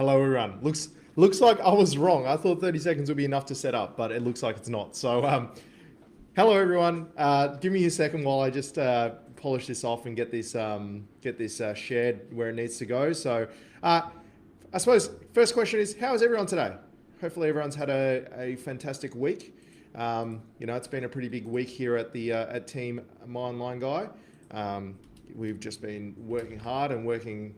Hello everyone. Looks like I was wrong. I thought 30 seconds would be enough to set up, but it looks like it's not. So hello everyone. Give me a second while I just polish this off and get this shared where it needs to go. So I suppose first question is, how is everyone today? Hopefully everyone's had a fantastic week. It's been a pretty big week here at Team My Online Guy. We've just been working hard and working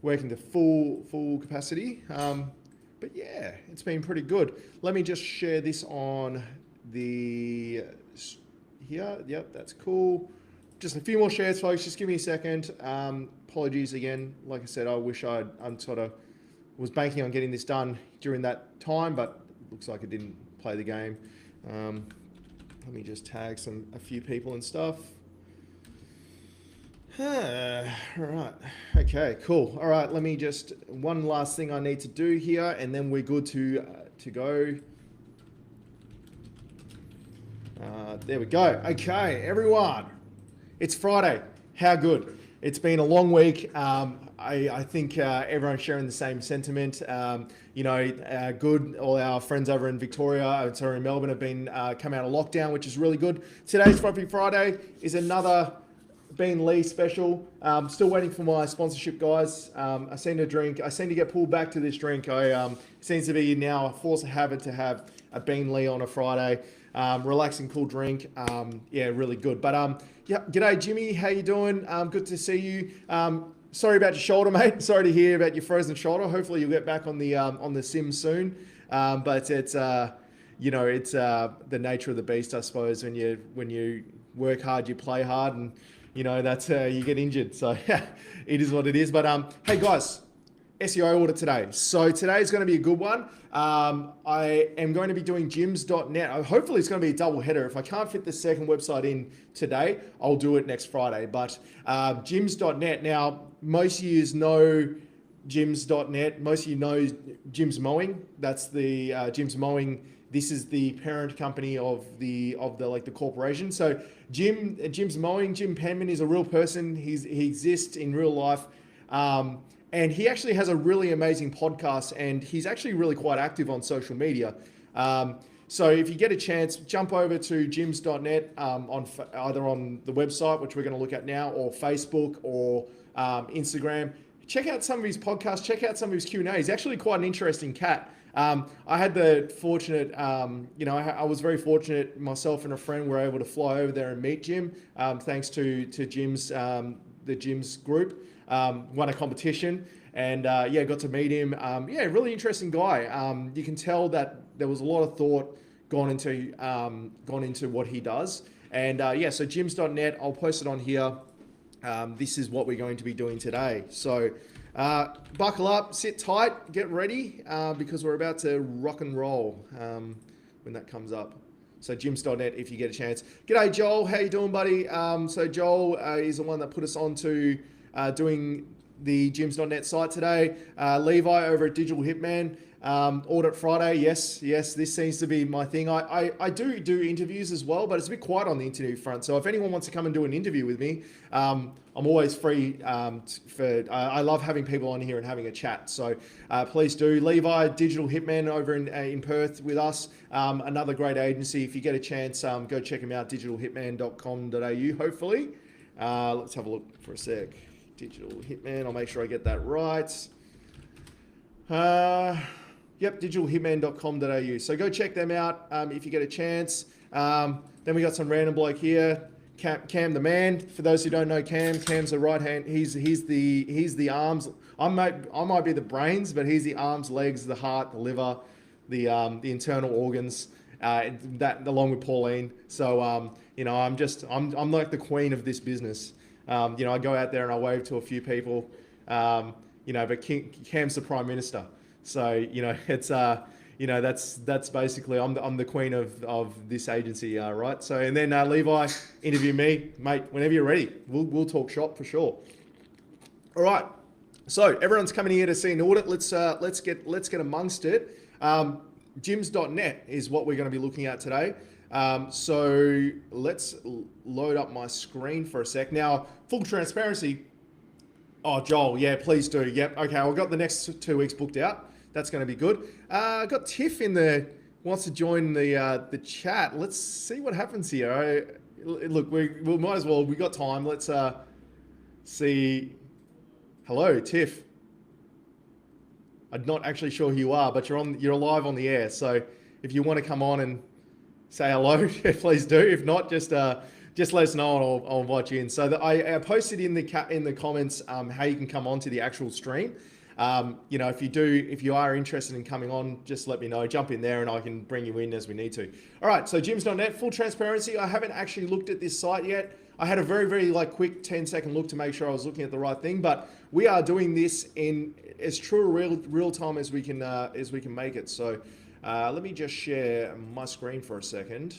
to full capacity. But yeah, it's been pretty good. Let me just share this on the here. Yep, that's cool. Just a few more shares, folks. Just give me a second. Apologies again. Like I said, I wish I'm sort of was banking on getting this done during that time, but it looks like it didn't play the game. Let me just tag a few people and stuff. All right. Okay, cool. All right, let me just, one last thing I need to do here, and then we're good to go. There we go. Okay, everyone. It's Friday. How good? It's been a long week. I think everyone's sharing the same sentiment. Good. All our friends over in Victoria, sorry, in Melbourne have been come out of lockdown, which is really good. Today's Floppy Friday is another Bean Lee special. Still waiting for my sponsorship, guys. I seem to get pulled back to this drink. Seems to be now a force of habit to have a Bean Lee on a Friday. Relaxing, cool drink. Yeah, really good. But yeah, g'day Jimmy. How you doing? Good to see you. Sorry about your shoulder, mate. Sorry to hear about your frozen shoulder. Hopefully you'll get back on the sim soon. But it's it's the nature of the beast, I suppose. When you work hard, you play hard, and that's you get injured. So it is what it is. But hey guys, SEO audit today. So today is going to be a good one. I am going to be doing gyms.net. Hopefully it's going to be a double header. If I can't fit the second website in today, I'll do it next Friday. But gyms.net. Now, most of you know gyms.net. Most of you know Gyms Mowing. That's the Gyms Mowing. This is the parent company of the corporation. So Gyms Mowing, Jim Penman is a real person. He exists in real life. And he actually has a really amazing podcast, and he's actually really quite active on social media. So if you get a chance, jump over to gyms.net either on the website, which we're going to look at now, or Facebook or Instagram. Check out some of his podcasts. Check out some of his Q&A. He's actually quite an interesting cat. I had the fortunate, I was very fortunate. Myself and a friend were able to fly over there and meet Jim, thanks to Jim's the Jim's group. Won a competition and got to meet him. Really interesting guy. You can tell that there was a lot of thought gone into what he does. And so gyms.net, I'll post it on here. This is what we're going to be doing today. So buckle up, sit tight, get ready, because we're about to rock and roll when that comes up. So gyms.net if you get a chance. G'day Joel, how you doing, buddy? So Joel is the one that put us on to doing the gyms.net site today. Levi over at Digital Hitman, Audit Friday. Yes, this seems to be my thing. I do interviews as well, but it's a bit quiet on the interview front. So if anyone wants to come and do an interview with me, I'm always free. I love having people on here and having a chat. So please do. Levi, Digital Hitman over in Perth with us. Another great agency. If you get a chance, go check them out, digitalhitman.com.au, hopefully. Let's have a look for a sec. Digital Hitman, I'll make sure I get that right. Digitalhitman.com.au. So go check them out if you get a chance. Then we got some random bloke here, Cam the man. For those who don't know Cam's the right hand. He's the arms. I might be the brains, but he's the arms, legs, the heart, the liver, the internal organs. That along with Pauline. So I'm like the queen of this business. I go out there and I wave to a few people, but Cam's the prime minister. So it's that's basically I'm the queen of this agency, right? So and then Levi, interview me, mate, whenever you're ready. We'll talk shop for sure. All right. So everyone's coming here to see an audit. Let's get amongst it. Gyms.net is what we're going to be looking at today. So let's load up my screen for a sec. Now, full transparency, Oh, Joel, yeah, please do. Yep. Okay, I've got the next 2 weeks booked out. That's going to be good. Got Tiff in there, wants to join the chat. Let's see what happens here. Look, we might as well. We got time. Let's see. Hello, Tiff. I'm not actually sure who you are, but you're live on the air. So if you want to come on and say hello, please do. If not, just let us know and I'll invite you in. So I posted in the comments how you can come on to the actual stream. If you are interested in coming on, just let me know. Jump in there and I can bring you in as we need to. All right, so gyms.net, full transparency. I haven't actually looked at this site yet. I had a very, very quick 10-second look to make sure I was looking at the right thing, but we are doing this in as true real time as we can make it. So let me just share my screen for a second.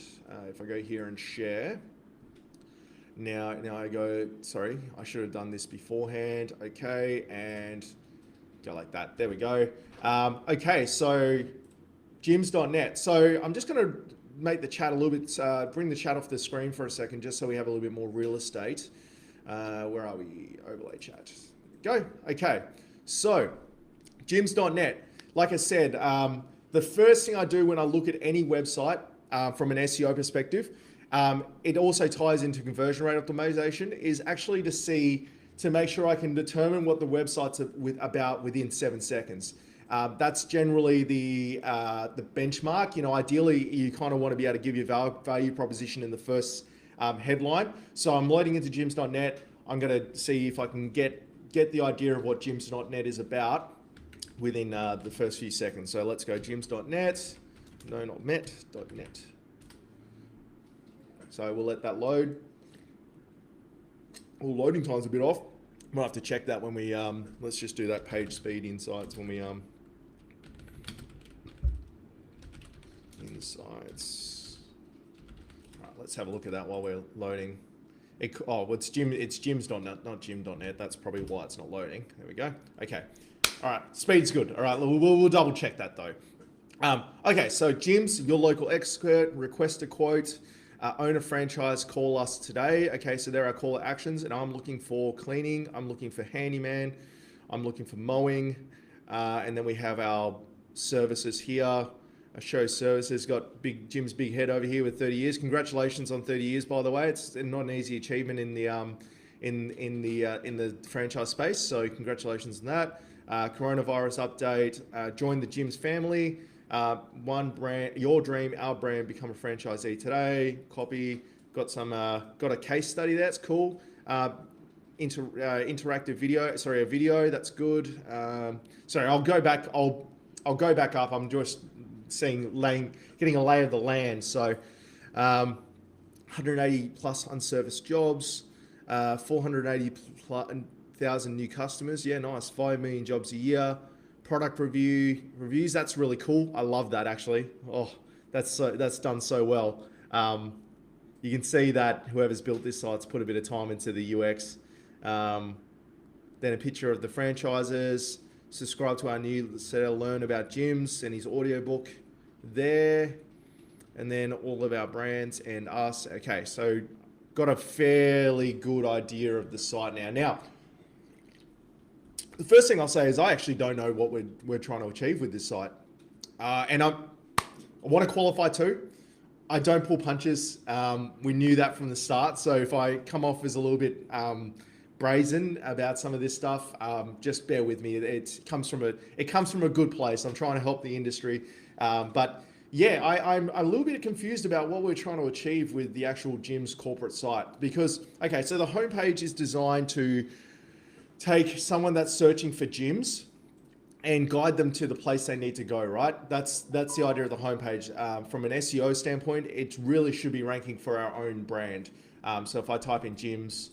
If I go here and share. Now I go, sorry, I should have done this beforehand. Okay, and go like that. There we go. Okay, so gyms.net. So I'm just going to make the chat a little bit, bring the chat off the screen for a second, just so we have a little bit more real estate. Where are we? Overlay chat. Go. Okay, so gyms.net. Like I said, the first thing I do when I look at any website from an SEO perspective, it also ties into conversion rate optimization, is actually to make sure I can determine what the website's about within 7 seconds. That's generally the benchmark. Ideally, you kind of want to be able to give your value proposition in the first headline. So I'm loading into gyms.net. I'm going to see if I can get the idea of what gyms.net is about within the first few seconds. So let's go gyms.net. No, not met.net. So we'll let that load. Well, loading time's a bit off. Might have to check that when we, let's just do that page speed insights when we, insights. All right, let's have a look at that while we're loading. It's gyms.net, not gym.net. That's probably why it's not loading. There we go. Okay. All right, speed's good. All right, we'll double check that though. Okay, so gyms, your local expert, request a quote. Own a franchise, call us today. Okay, so there are call to actions, and I'm looking for cleaning, I'm looking for handyman, I'm looking for mowing, and then we have our services here. I show services, got Jim's big head over here with 30 years. Congratulations on 30 years, by the way. It's not an easy achievement in the franchise space, so congratulations on that. Coronavirus update, join the Jim's family. One brand, your dream, our brand, become a franchisee today. Copy, got a case study there. That's cool. Interactive video, a video. That's good. Sorry, I'll go back. I'll go back up. I'm just getting a lay of the land. So, 180 plus unserviced jobs, 480,000 new customers. Yeah, nice. 5 million jobs a year. Product reviews, that's really cool. I love that actually. Oh, that's done so well. You can see that whoever's built this site's put a bit of time into the UX. Then a picture of the franchises. Subscribe to our newsletter, learn about gyms and his audiobook there. And then all of our brands and us. Okay, so got a fairly good idea of the site now. Now, the first thing I'll say is I actually don't know what we're trying to achieve with this site. And I want to qualify too. I don't pull punches. We knew that from the start. So if I come off as a little bit brazen about some of this stuff, just bear with me. It comes from a good place. I'm trying to help the industry. But yeah, I'm a little bit confused about what we're trying to achieve with the actual Gym's corporate site. Because, okay, so the homepage is designed to take someone that's searching for gyms and guide them to the place they need to go, right? That's the idea of the homepage. From an SEO standpoint, it really should be ranking for our own brand. So if I type in gyms,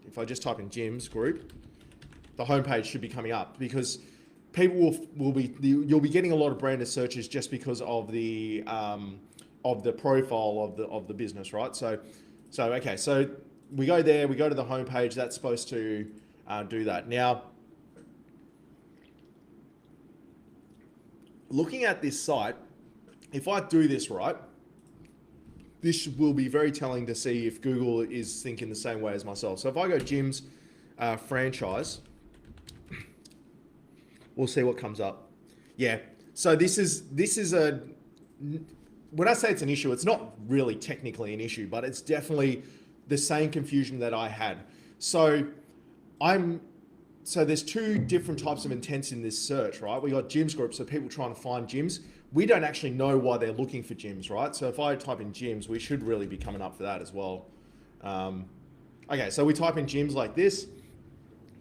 if I just type in gyms group, the homepage should be coming up because people you'll be getting a lot of branded searches just because of the profile of the business, right? So okay, so we go there, we go to the homepage. That's supposed to do that. Now, looking at this site, if I do this right, this will be very telling to see if Google is thinking the same way as myself. So if I go gyms franchise, we'll see what comes up. Yeah. So this is a, when I say it's an issue, it's not really technically an issue, but it's definitely the same confusion that I had. So there's two different types of intents in this search, right? We got gyms groups, so people trying to find gyms. We don't actually know why they're looking for gyms, right? So if I type in gyms, we should really be coming up for that as well. Okay, so we type in gyms like this.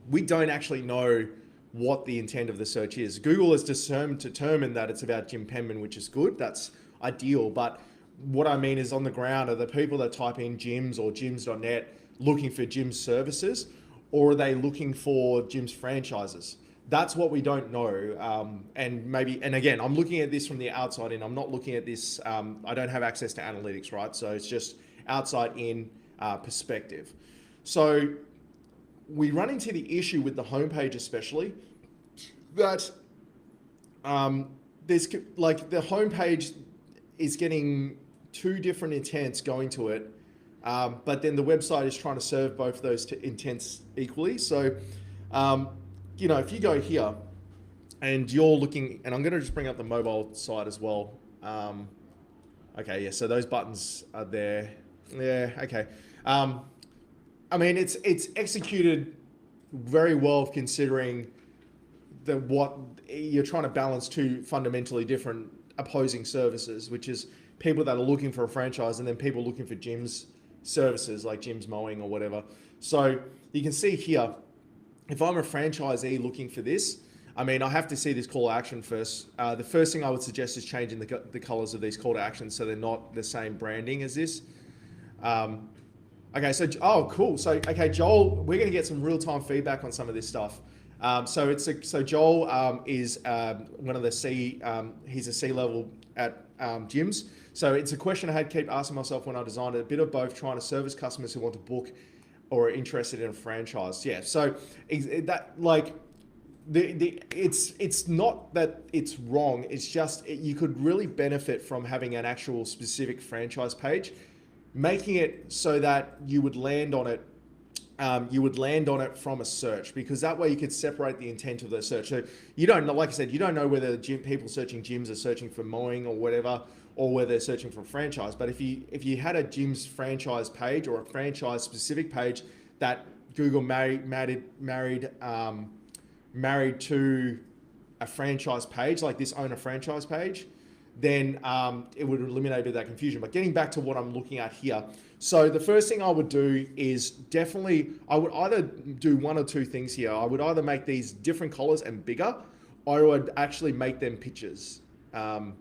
We don't actually know what the intent of the search is. Google has determined that it's about Jim Penman, which is good. That's ideal. But what I mean is on the ground, are the people that type in gyms or gyms.net looking for gym services, or are they looking for gyms franchises? That's what we don't know. And again, I'm looking at this from the outside in. I'm not looking at this. I don't have access to analytics, right? So it's just outside in perspective. So we run into the issue with the homepage, especially that there's like the homepage is getting two different intents going to it, but then the website is trying to serve both of those intents equally. So, if you go here and you're looking, and I'm going to just bring up the mobile side as well. Okay, yeah, so those buttons are there. Yeah, okay. I mean, it's executed very well considering what you're trying to balance two fundamentally different opposing services, which is people that are looking for a franchise and then people looking for gyms services like gyms mowing or whatever. So you can see here, if I'm a franchisee looking for this, I mean, I have to see this call to action first. The first thing I would suggest is changing the colors of these call to actions so they're not the same branding as this. Okay, so, oh, cool. So, okay, Joel, we're going to get some real-time feedback on some of this stuff. So Joel is one of the he's a C-level at gyms. So it's a question I had to keep asking myself when I designed it, a bit of both trying to service customers who want to book or are interested in a franchise. Yeah, so that like, it's not that it's wrong, it's just you could really benefit from having an actual specific franchise page, making it so that you would land on it from a search, because that way you could separate the intent of the search. So you don't know, like I said, you don't know whether people searching gyms are searching for mowing or whatever, or whether they're searching for a franchise. But if you had a gyms franchise page or a franchise specific page that Google married to a franchise page, like this owner franchise page, then it would eliminate a bit of that confusion. But getting back to what I'm looking at here, so the first thing I would do is I would either do one or two things here. I would either make these different colors and bigger, or I would actually make them pictures. So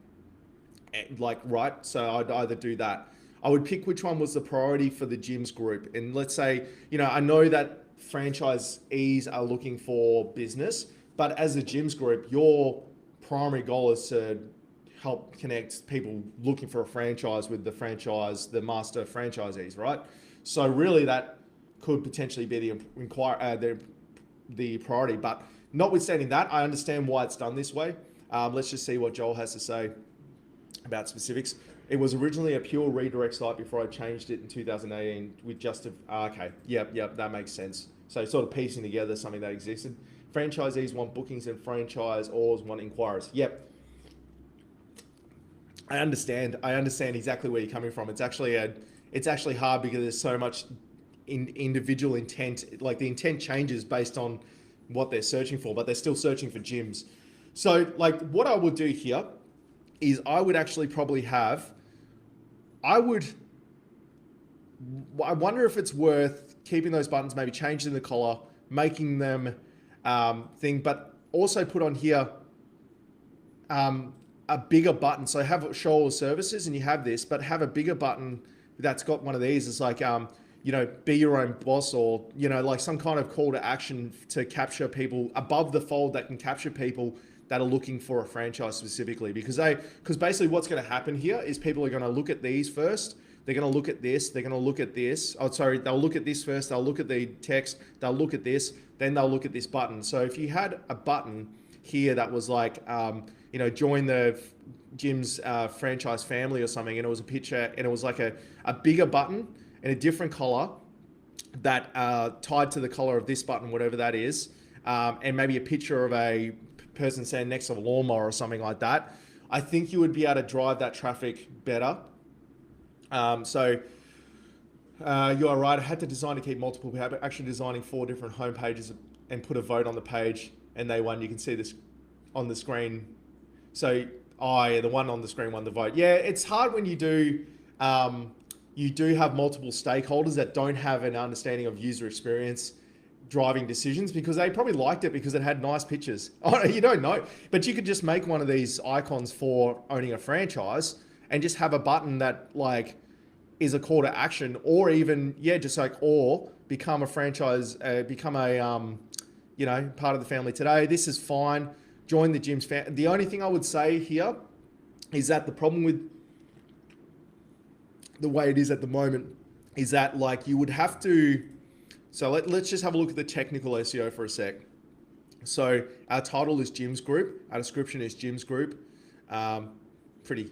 I'd either do that. I would pick which one was the priority for the gyms group. And let's say, I know that franchisees are looking for business, but as a gyms group, your primary goal is to help connect people looking for a franchise with the master franchisees, right? So really that could potentially be the priority, but notwithstanding that, I understand why it's done this way. Let's just see what Joel has to say about specifics. It was originally a pure redirect site before I changed it in 2018 with okay, yep, that makes sense. So sort of piecing together something that existed. Franchisees want bookings and franchisors want inquiries. Yep. I understand exactly where you're coming from. It's actually hard because there's so much individual intent. Like the intent changes based on what they're searching for, but they're still searching for gyms. So like what I would do here is I would actually probably I wonder if it's worth keeping those buttons, maybe changing the color, making them but also put on here a bigger button. So have show all services and you have this, but have a bigger button that's got one of these. It's like, be your own boss, or, like some kind of call to action to capture people above the fold that can capture people that are looking for a franchise specifically, because basically what's going to happen here is people are going to look at these first. They're going to look at this. They're going to look at this. Oh, sorry. They'll look at this first. They'll look at the text. They'll look at this. Then they'll look at this button. So if you had a button here that was like, join the Jim's franchise family or something, and it was a picture, and it was like a bigger button in a different color that tied to the color of this button, whatever that is, and maybe a picture of a person standing next to a lawnmower or something like that. I think you would be able to drive that traffic better. So you are right. I had to design to keep multiple people, actually designing 4 different home pages and put a vote on the page, and they won. You can see this on the screen. So the one on the screen won the vote. Yeah, it's hard when you do have multiple stakeholders that don't have an understanding of user experience driving decisions, because they probably liked it because it had nice pictures. Oh, you don't know, but you could just make one of these icons for owning a franchise and just have a button that like is a call to action, or even just like, or become a franchise, become a part of the family today. This is fine. Join the Jim's family. The only thing I would say here is that the problem with the way it is at the moment is that like you would have to. So let's just have a look at the technical SEO for a sec. So our title is Jim's Group. Our description is Jim's Group. Pretty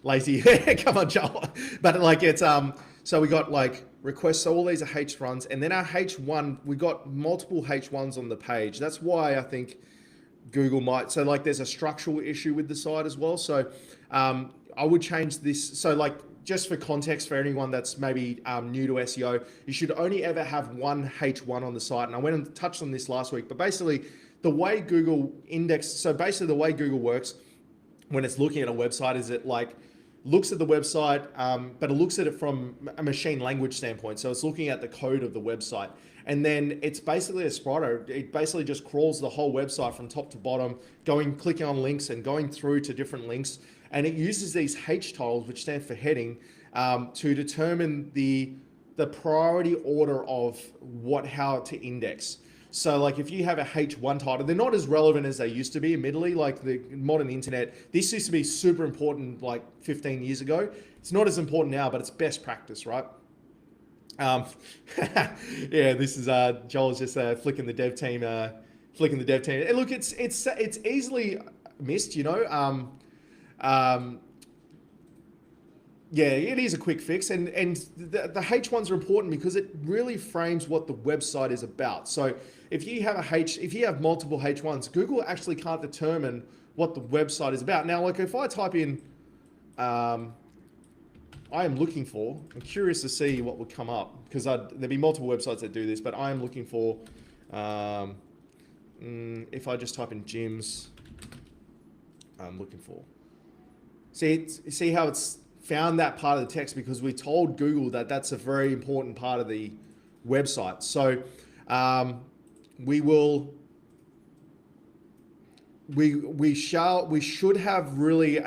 lazy. Come on, Joel. But like it's so we got like requests. So all these are H1s, and then our H1, we got multiple H1s on the page. That's why I think Google might. So like there's a structural issue with the site as well. So I would change this. So like, just for context, for anyone that's maybe new to SEO, you should only ever have one H1 on the site. And I went and touched on this last week, but basically the way Google the way Google works when it's looking at a website is it like looks at the website, but it looks at it from a machine language standpoint. So it's looking at the code of the website. And then it's basically a spider. It basically just crawls the whole website from top to bottom, clicking on links and going through to different links. And it uses these H titles, which stand for heading, to determine the priority order of how to index. So like if you have a H1 title, they're not as relevant as they used to be, admittedly. Like the modern internet, this used to be super important like 15 years ago. It's not as important now, but it's best practice, right? This is Joel's just flicking the dev team. And look, it's easily missed, it is a quick fix, and the H1s are important because it really frames what the website is about. So if you have multiple H1s, Google actually can't determine what the website is about. Now, like if I type in, I am looking for, I'm curious to see what would come up, because there'd be multiple websites that do this, but I am looking for, if I just type in gyms, I'm looking for. See how it's found that part of the text, because we told Google that that's a very important part of the website. So we should have really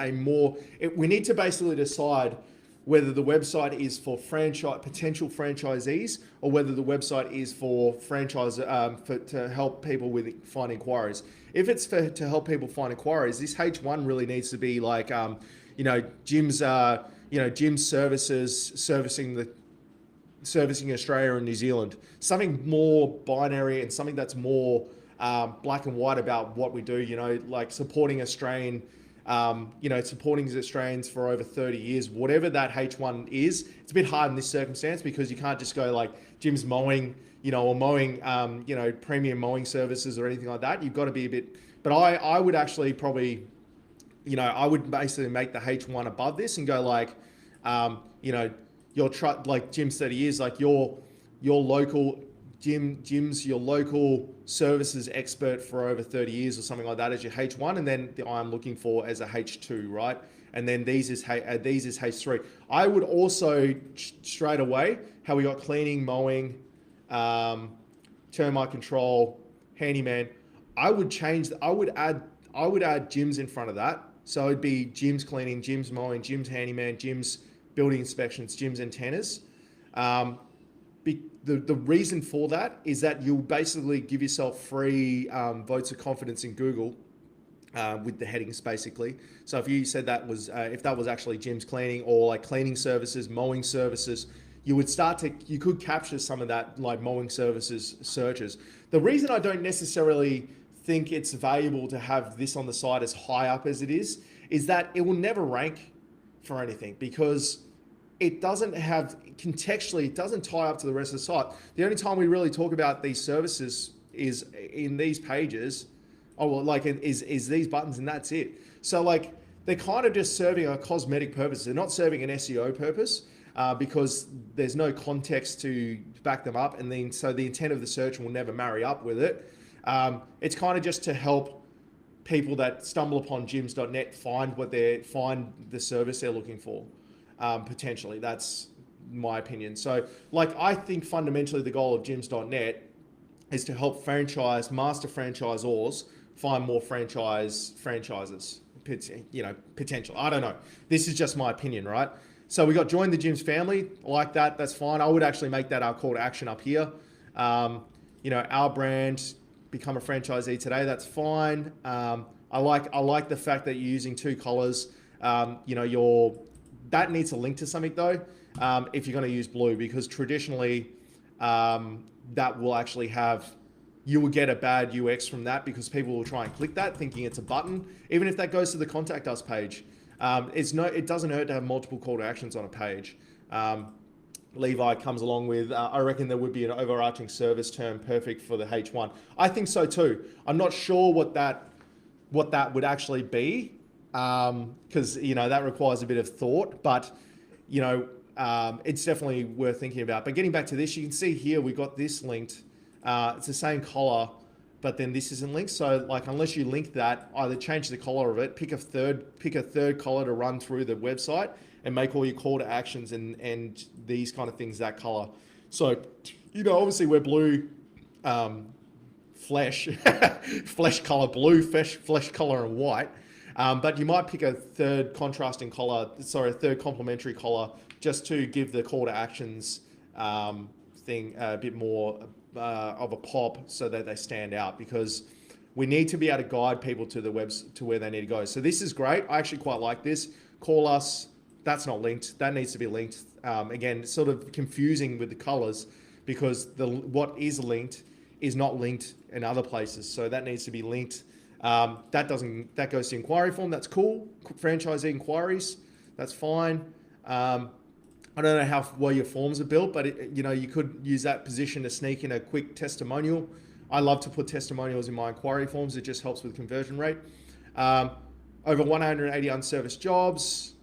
we need to basically decide whether the website is for potential franchisees, or whether the website is for to help people find inquiries. If it's to help people find inquiries, this H1 really needs to be like, Jim's services servicing Australia and New Zealand. Something more binary and something that's more black and white about what we do. Like supporting Australian. Supporting Australians for over 30 years, whatever that H1 is. It's a bit hard in this circumstance because you can't just go like Jim's mowing, or mowing, premium mowing services or anything like that. You've got to be a bit, but I would actually probably, I would basically make the H1 above this and go like, like Jim's 30 years, like your local Jim's your local services expert for over 30 years or something like that as your H1, and then I'm looking for as a H2, right? And then these is H3. I would also straight away, how we got cleaning, mowing, termite control, handyman. I would add gyms in front of that. So it'd be gyms cleaning, gyms mowing, gyms handyman, gyms building inspections, gyms antennas. The reason for that is that you'll basically give yourself free votes of confidence in Google with the headings, basically. So if you said that was, if that was actually gyms cleaning or like cleaning services, mowing services, you could capture some of that like mowing services searches. The reason I don't necessarily think it's valuable to have this on the site as high up as it is that it will never rank for anything because it doesn't have, contextually, it doesn't tie up to the rest of the site. The only time we really talk about these services is in these pages, is these buttons, and that's it. So like, they're kind of just serving a cosmetic purpose. They're not serving an SEO purpose because there's no context to back them up. And then, so the intent of the search will never marry up with it. It's kind of just to help people that stumble upon gyms.net find the service they're looking for. Potentially, that's my opinion. So like, I think fundamentally the goal of gyms.net is to help master franchisors find more franchises, potential. I don't know. This is just my opinion, right? So we got join the gyms family, like that. That's fine. I would actually make that our call to action up here. Our brand, become a franchisee today. That's fine. I like the fact that you're using two colors. That needs a link to something though. If you're going to use blue, because traditionally that will actually you will get a bad UX from that because people will try and click that thinking it's a button. Even if that goes to the contact us page, it doesn't hurt to have multiple call to actions on a page. Levi comes along with, I reckon there would be an overarching service term perfect for the H1. I think so too. I'm not sure what that would actually be, because that requires a bit of thought, but it's definitely worth thinking about. But getting back to this, you can see here we got this linked. It's the same collar, but then this isn't linked. So like, unless you link that, either change the color of it, pick a third color to run through the website, and make all your call to actions and these kind of things that color. So obviously we're blue, flesh color blue, flesh color and white. But you might pick a third complementary color just to give the call to actions thing a bit more of a pop so that they stand out, because we need to be able to guide people to the webs to where they need to go. So this is great. I actually quite like this. Call us. That's not linked. That needs to be linked. Again, it's sort of confusing with the colors because what is linked is not linked in other places. So that needs to be linked. That goes to inquiry form. That's cool. Franchisee inquiries. That's fine. I don't know how well your forms are built, but you could use that position to sneak in a quick testimonial. I love to put testimonials in my inquiry forms. It just helps with conversion rate. Over 180 unserviced jobs.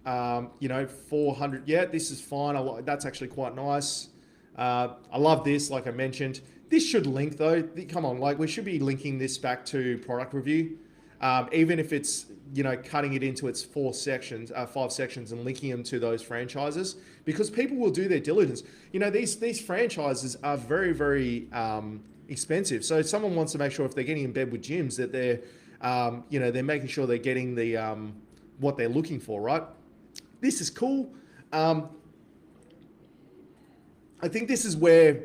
400. Yeah, this is fine. That's actually quite nice. I love this. Like I mentioned, this should link though. Come on, like we should be linking this back to product review, even if it's cutting it into its 5 sections and linking them to those franchises, because people will do their diligence. These franchises are very, very expensive. So someone wants to make sure if they're getting in bed with gyms that they're making sure they're getting the what they're looking for, right? This is cool. I think this is where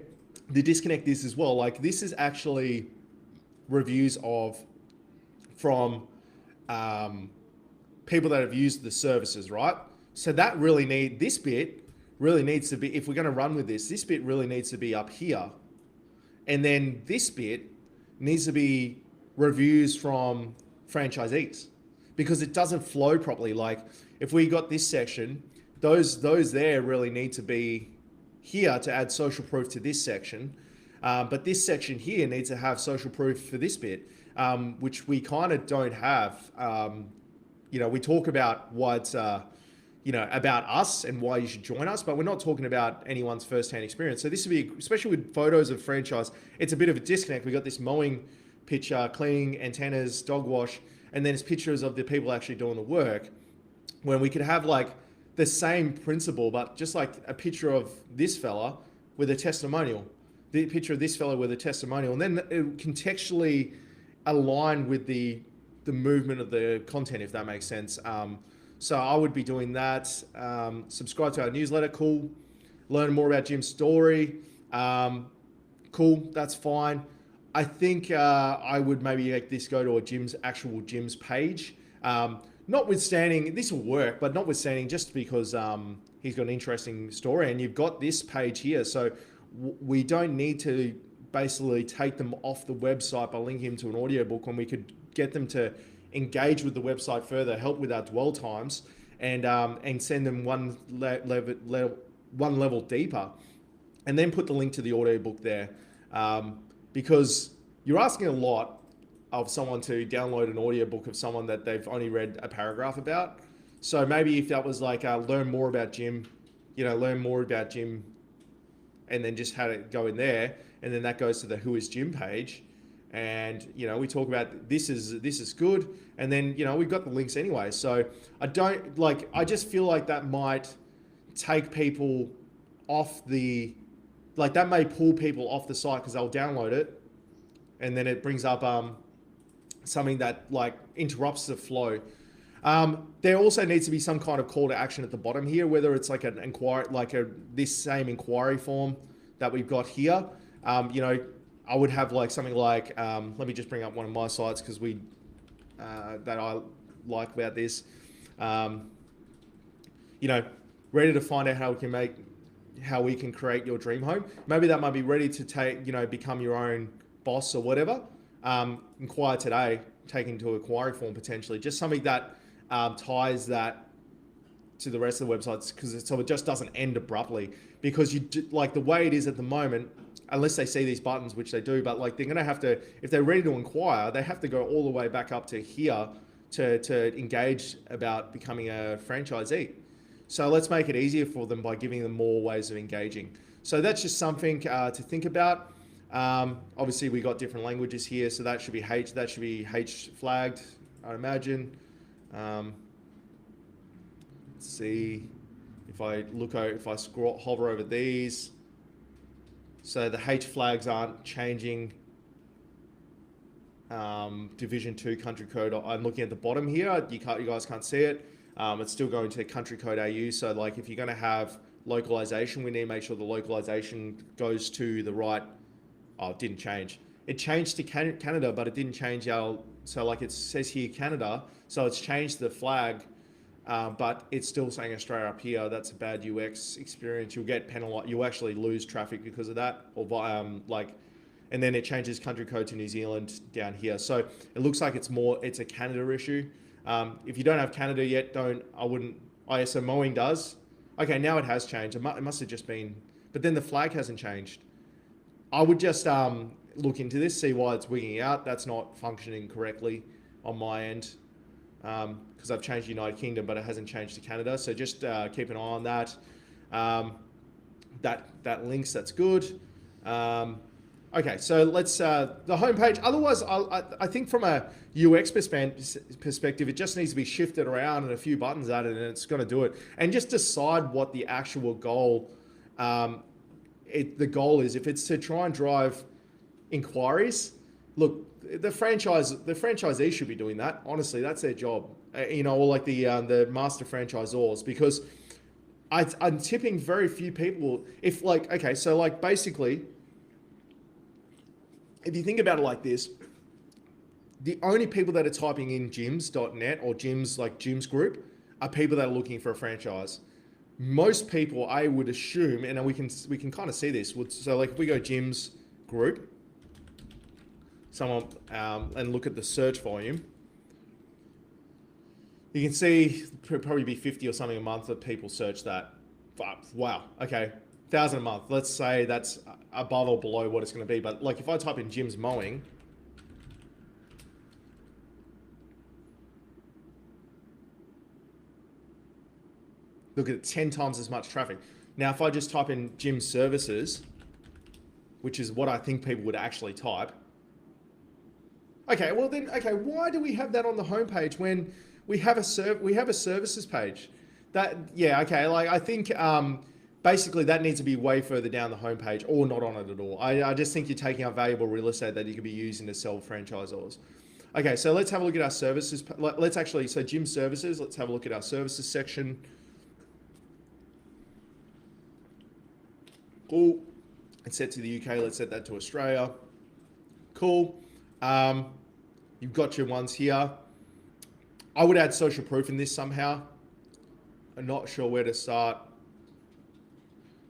the disconnect is as well. Like, this is actually reviews from people that have used the services, right? So that this bit really needs to be, if we're going to run with this bit really needs to be up here. And then this bit needs to be reviews from franchisees, because it doesn't flow properly. Like, if we got this section, those there really need to be here to add social proof to this section. But this section here needs to have social proof for this bit, which we kind of don't have. We talk about what, about us and why you should join us, but we're not talking about anyone's first-hand experience. So this would be, especially with photos of franchise, it's a bit of a disconnect. We got this mowing picture, cleaning, antennas, dog wash, and then it's pictures of the people actually doing the work, when we could have like the same principle, but just like a picture of this fella with a testimonial, the picture of this fella with a testimonial, and then it contextually align with the movement of the content, if that makes sense. So I would be doing that. Subscribe to our newsletter, cool. Learn more about Jim's story, cool, that's fine. I think I would maybe make this go to a actual Jim's page. Notwithstanding, this will work, but notwithstanding, just because he's got an interesting story, and you've got this page here, so we don't need to basically take them off the website by linking them to an audiobook, when we could get them to engage with the website further, help with our dwell times, and send them one level deeper, and then put the link to the audiobook there, because you're asking a lot of someone to download an audiobook of someone that they've only read a paragraph about. So maybe if that was like learn more about gym, and then just had it go in there, and then that goes to the Who is Gym page, and we talk about this is good, and then we've got the links anyway. So I just feel like that might take people off that may pull people off the site, because they'll download it, and then it brings up something that interrupts the flow. There also needs to be some kind of call to action at the bottom here, whether it's like an inquiry, this same inquiry form that we've got here. I would have something like, let me just bring up one of my sites, because that I like about this. Ready to find out how we can create your dream home. Maybe that might be ready to become your own boss or whatever. Inquire today, take into inquiry form potentially, just something that ties that to the rest of the websites, so it just doesn't end abruptly. Because the way it is at the moment, unless they see these buttons, which they do, but they're going to have to, if they're ready to inquire, they have to go all the way back up to here to engage about becoming a franchisee. So let's make it easier for them by giving them more ways of engaging. So that's just something to think about. Obviously we got different languages here, so that should be H flagged, I imagine. Let's see if I hover over these. So the H flags aren't changing. Division 2 country code. I'm looking at the bottom here. You guys can't see it. It's still going to country code AU. So if you're going to have localization, we need to make sure the localization goes to the right. Oh, it didn't change. It changed to Canada, but it didn't change so it says here Canada, so it's changed the flag, but it's still saying Australia up here. That's a bad UX experience. You'll get penalized. You'll actually lose traffic because of that, and then it changes country code to New Zealand down here. So it looks like it's a Canada issue. If you don't have Canada yet, so mowing does. Okay, now it has changed. It must have just been, but then the flag hasn't changed. I would just look into this, see why it's wigging out. That's not functioning correctly on my end, because I've changed United Kingdom, but it hasn't changed to Canada. So just keep an eye on that. That links, that's good. Okay, so let's the homepage. Otherwise, I think from a UX perspective, it just needs to be shifted around and a few buttons added, and it's going to do it. And just decide what the actual goal. The goal is. If it's to try and drive inquiries, look, the franchisee should be doing that. Honestly, that's their job. Or the master franchisors, because I'm tipping very few people. Basically, if you think about it like this, the only people that are typing in gyms.net or gyms group are people that are looking for a franchise. Most people, I would assume, and we can kind of see this. So if we go gyms group, and look at the search volume, you can see probably be 50 or something a month that people search that. Wow. Okay. 1,000 a month. Let's say that's above or below what it's going to be. But if I type in gyms mowing, look at 10 times as much traffic. Now, if I just type in gym services, which is what I think people would actually type. Okay, well then, why do we have that on the homepage when we have a services page? I think basically that needs to be way further down the homepage or not on it at all. I just think you're taking up valuable real estate that you could be using to sell franchisors. Okay, so let's have a look at our services. So gym services, let's have a look at our services section. Cool. It's set to the UK. Let's set that to Australia. Cool. You've got your ones here. I would add social proof in this somehow. I'm not sure where to start.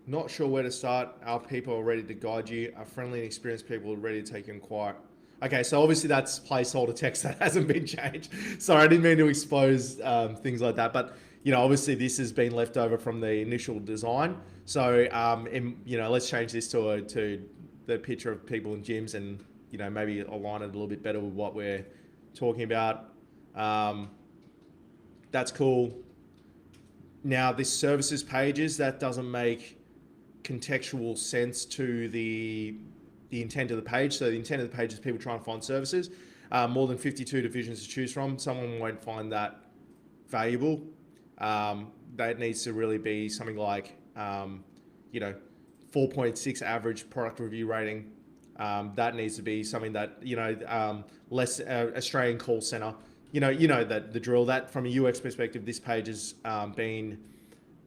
Not sure where to start. Our people are ready to guide you. Our friendly and experienced people are ready to take you inquire. Okay, so obviously that's placeholder text that hasn't been changed. Sorry, I didn't mean to expose things like that, but obviously this has been left over from the initial design. So, let's change this to the picture of people in gyms, and maybe align it a little bit better with what we're talking about. That's cool. Now, this services pages, that doesn't make contextual sense to the intent of the page. So the intent of the page is people trying to find services. More than 52 divisions to choose from. Someone won't find that valuable. That needs to really be something like, 4.6 average product review rating. That needs to be something that, less Australian call center. That the drill. That from a UX perspective, this page has been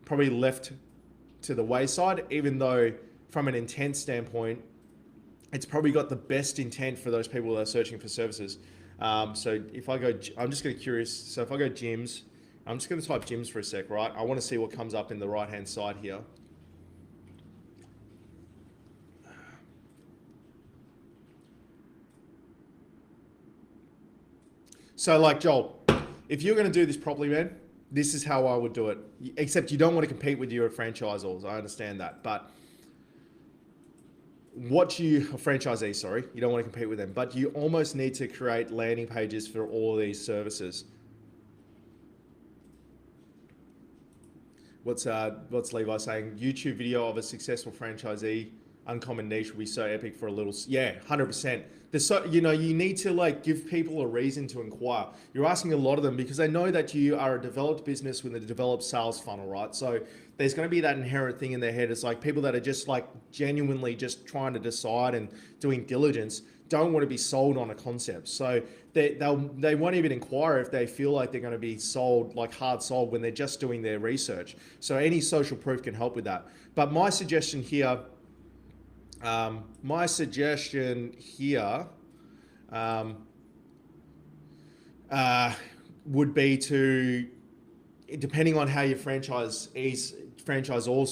probably left to the wayside, even though from an intent standpoint, it's probably got the best intent for those people that are searching for services. So if I go, I'm just going to curious. So if I go gyms, I'm just going to type gyms for a sec, right? I want to see what comes up in the right-hand side here. So like Joel, if you're going to do this properly, man, this is how I would do it. Except you don't want to compete with your franchisors. I understand that. But franchisees, sorry, you don't want to compete with them. But you almost need to create landing pages for all of these services. What's Levi saying? YouTube video of a successful franchisee, uncommon niche will be so epic for a little. Yeah, 100%. There's you need to give people a reason to inquire. You're asking a lot of them because they know that you are a developed business with a developed sales funnel, right? So there's going to be that inherent thing in their head. It's like people that are just genuinely just trying to decide and doing diligence don't want to be sold on a concept. So they won't even inquire if they feel like they're going to be sold, hard sold, when they're just doing their research. So any social proof can help with that. But my suggestion here would be to, depending on how your franchisors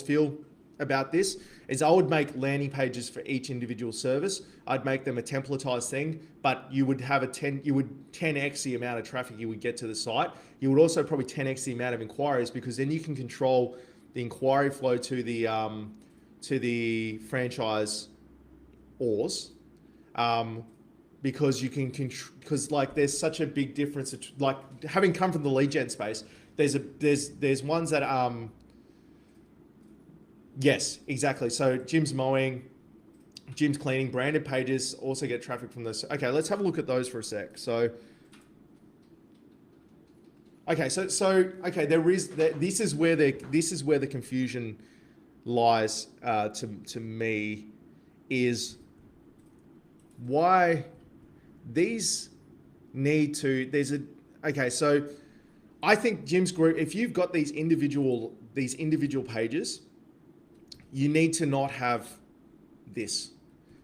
feel about this, is I would make landing pages for each individual service. I'd make them a templatized thing, but you would have 10x the amount of traffic you would get to the site. You would also probably 10x the amount of inquiries, because then you can control the inquiry flow to the franchise ors, because you can because there's such a big difference. Having come from the lead gen space, there's ones that yes, exactly. So gyms mowing, gyms cleaning, branded pages also get traffic from those. Okay, let's have a look at those for a sec. So okay, okay, this is where the confusion lies to me, is why these need to, okay, so I think gyms group, if you've got these individual pages, you need to not have this.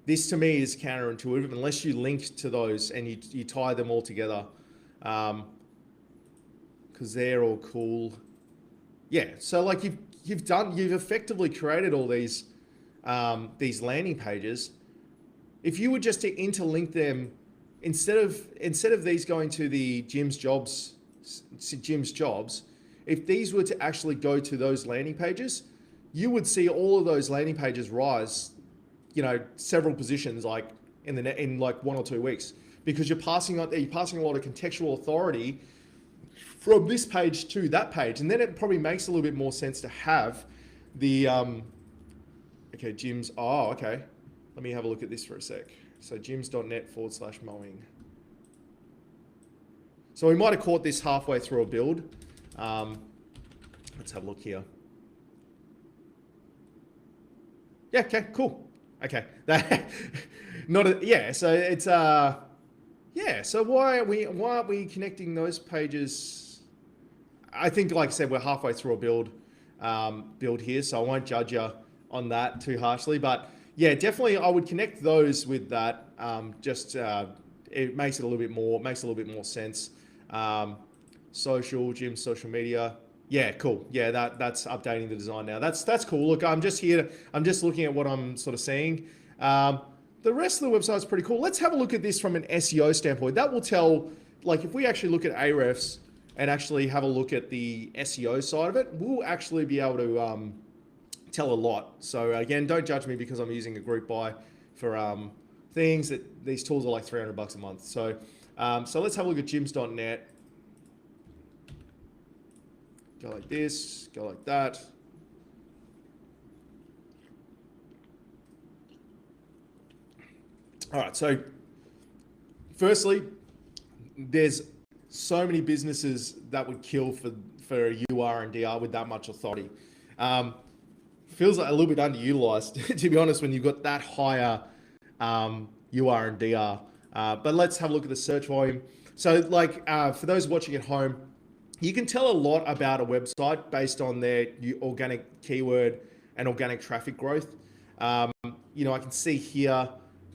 This to me is counterintuitive unless you link to those and you tie them all together, because they're all cool. Yeah, so you've effectively created all these landing pages. If you were just to interlink them, instead of these going to the gym's jobs, if these were to actually go to those landing pages, you would see all of those landing pages rise, several positions in 1 or 2 weeks, because you're passing a lot of contextual authority from this page to that page. And then it probably makes a little bit more sense to have the, okay, gyms. Oh, okay. Let me have a look at this for a sec. So gyms.net/mowing. So we might have caught this halfway through a build. Let's have a look here. Yeah, okay, cool. Okay. So it's, yeah, so why aren't we connecting those pages? I think, like I said, we're halfway through a build here, so I won't judge you on that too harshly. But yeah, definitely I would connect those with that. It makes it a little bit more sense. Social, gym, social media. Yeah, cool. Yeah, that's updating the design now. That's cool. Look, I'm just looking at what I'm sort of seeing. Um, the rest of the website is pretty cool. Let's have a look at this from an SEO standpoint. That will tell, like, if we actually look at Ahrefs and actually have a look at the SEO side of it, we'll actually be able to tell a lot. So again, don't judge me because I'm using a group buy for things that these tools are like $300 a month. So so let's have a look at gyms.net. Go like this, go like that. All right, so firstly, there's so many businesses that would kill for a UR and DR with that much authority. Feels like a little bit underutilized, to be honest, when you've got that higher UR and DR. But let's have a look at the search volume. So like for those watching at home, you can tell a lot about a website based on their organic keyword and organic traffic growth. You know, I can see here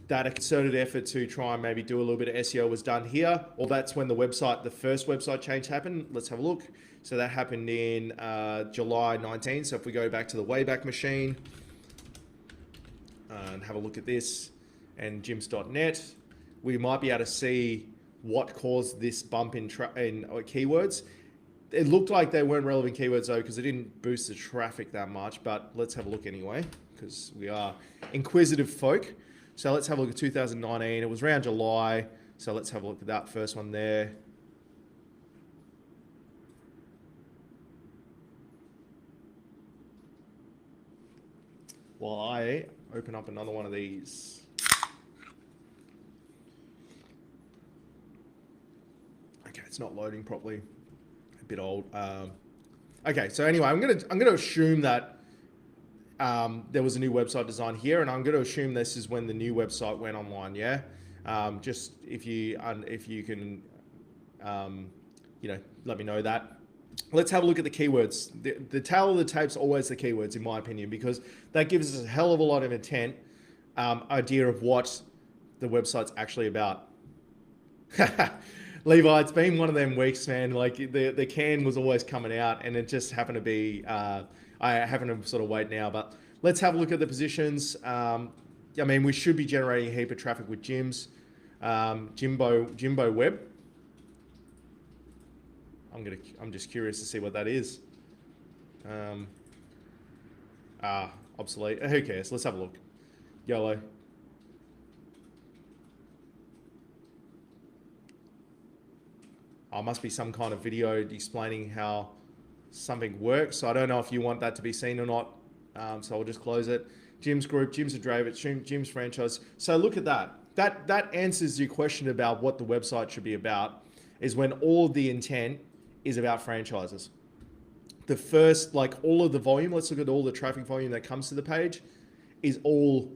that a concerted effort to try and maybe do a little bit of SEO was done here, or that's when the first website change happened. Let's have a look. So that happened in July 19. So if we go back to the Wayback Machine and have a look at this and gyms.net, we might be able to see what caused this bump in keywords. It looked like they weren't relevant keywords though, because it didn't boost the traffic that much, but let's have a look anyway, because we are inquisitive folk. So let's have a look at 2019. It was around July. So let's have a look at that first one there. While I open up another one of these. Okay, it's not loading properly. A bit old. Okay, so anyway, I'm gonna assume that there was a new website design here, and I'm going to assume this is when the new website went online. Yeah, just if you can, you know, let me know that. Let's have a look at the keywords. The tail of the tape's always the keywords, in my opinion, because that gives us a hell of a lot of intent, idea of what the website's actually about. Levi, it's been one of them weeks, man. Like the can was always coming out, and it just happened to be. I happen to sort of wait now, but let's have a look at the positions. I mean, we should be generating a heap of traffic with gyms. Jimbo Web. I'm just curious to see what that is. Obsolete. Who cares? Let's have a look. YOLO. Must be some kind of video explaining how something works. So I don't know if you want that to be seen or not. So I'll just close it. Gyms Group, Gyms of David, Gyms Franchise. So look at that. That answers your question about what the website should be about, is when all of the intent is about franchises. The first, like all of the volume, let's look at all the traffic volume that comes to the page, is all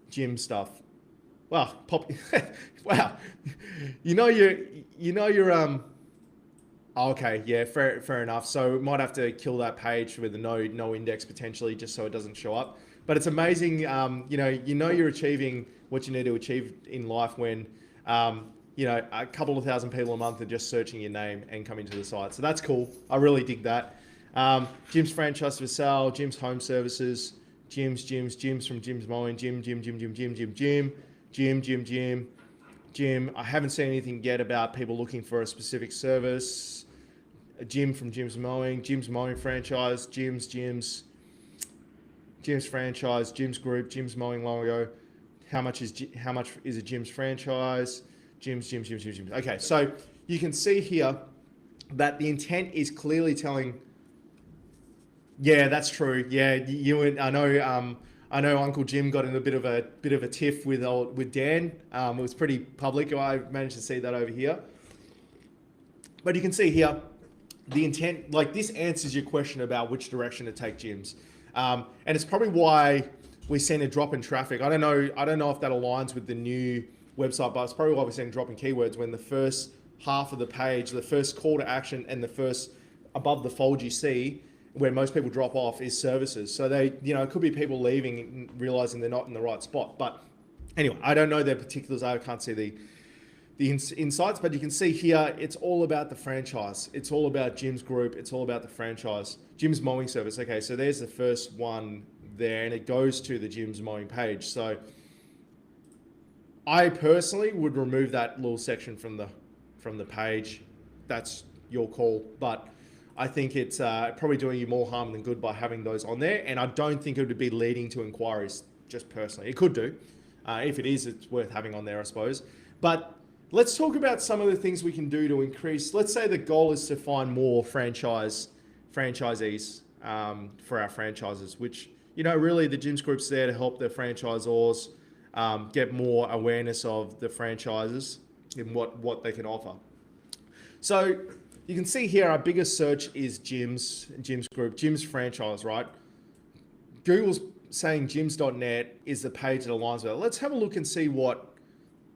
gym stuff. Wow, wow. Okay, yeah, fair enough. So we might have to kill that page with a no index potentially, just so it doesn't show up. But it's amazing, you know you're achieving what you need to achieve in life when you know, a couple of thousand people a month are just searching your name and coming to the site. So that's cool. I really dig that. Gyms Franchise for Sale, Gyms Home Services, Gyms from Gyms Mowing, Gym. I haven't seen anything yet about people looking for a specific service. A gym from Gyms Mowing, Gyms Mowing Franchise, Gyms Franchise, Gyms Group, Gyms Mowing logo. How much is a Gyms Franchise? Gyms. Okay, so you can see here that the intent is clearly telling. Yeah, that's true. Yeah, I know Uncle Jim got in a bit of a tiff with Dan. It was pretty public. I managed to see that over here. But you can see here the intent, like this answers your question about which direction to take gyms. And it's probably why we're seeing a drop in traffic. I don't know if that aligns with the new website, but it's probably why we're seeing a drop in keywords when the first half of the page, the first call to action and the first above the fold you see, where most people drop off, is services. So they, it could be people leaving and realizing they're not in the right spot. But anyway, I don't know their particulars. I can't see the insights, but you can see here, it's all about the franchise. It's all about Jim's group. It's all about the franchise. Jim's mowing service. Okay, so there's the first one there, and it goes to the Jim's mowing page. So I personally would remove that little section from the page. That's your call, but I think it's probably doing you more harm than good by having those on there, and I don't think it would be leading to inquiries, just personally. It could do. If it is, it's worth having on there, I suppose. But let's talk about some of the things we can do to increase. Let's say the goal is to find more franchisees for our franchises, which, really the Jim's Group's there to help the franchisors get more awareness of the franchises and what they can offer. So you can see here our biggest search is Jim's Group, Jim's franchise, right? Google's saying Jims.net is the page that aligns with it. Let's have a look and see what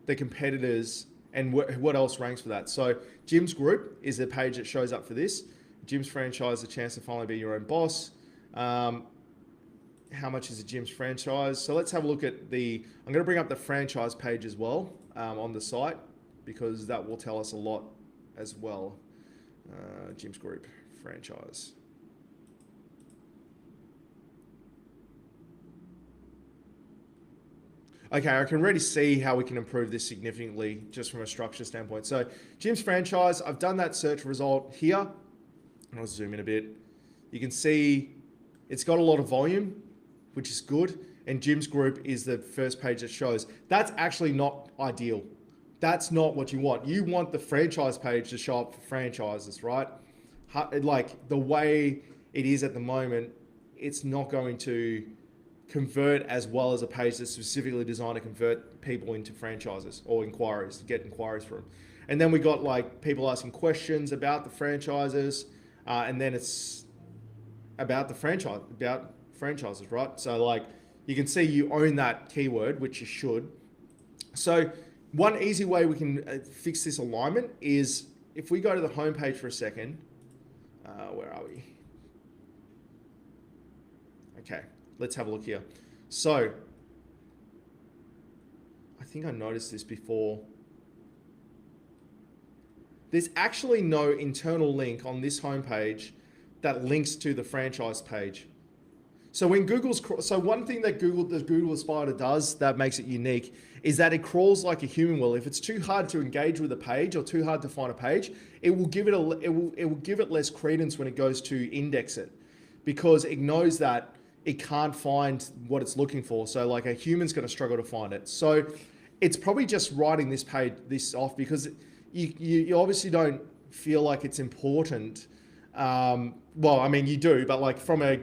the competitors and what else ranks for that. So Jim's Group is the page that shows up for this. Jim's franchise, a chance to finally be your own boss. How much is a Jim's franchise? So let's have a look at I'm going to bring up the franchise page as well on the site, because that will tell us a lot as well. Jim's Group franchise. Okay, I can already see how we can improve this significantly just from a structure standpoint. So Jim's franchise, I've done that search result here. I'll zoom in a bit. You can see it's got a lot of volume, which is good. And Jim's Group is the first page that shows. That's actually not ideal. That's not what you want. You want the franchise page to show up for franchises, right? Like the way it is at the moment, it's not going to convert as well as a page that's specifically designed to convert people into franchises or inquiries, to get inquiries from. And then we got like people asking questions about the franchises, and then it's about the franchises, right? So like you can see you own that keyword, which you should. So one easy way we can fix this alignment is if we go to the homepage for a second. Where are we? Okay, let's have a look here. So I think I noticed this before. There's actually no internal link on this homepage that links to the franchise page. So when one thing that the Google Spider does that makes it unique is that it crawls like a human will. If it's too hard to engage with a page or too hard to find a page, it will give it less credence when it goes to index it, because it knows that it can't find what it's looking for. So like a human's going to struggle to find it. So it's probably just writing this off because you obviously don't feel like it's important. Well, I mean you do, but like from a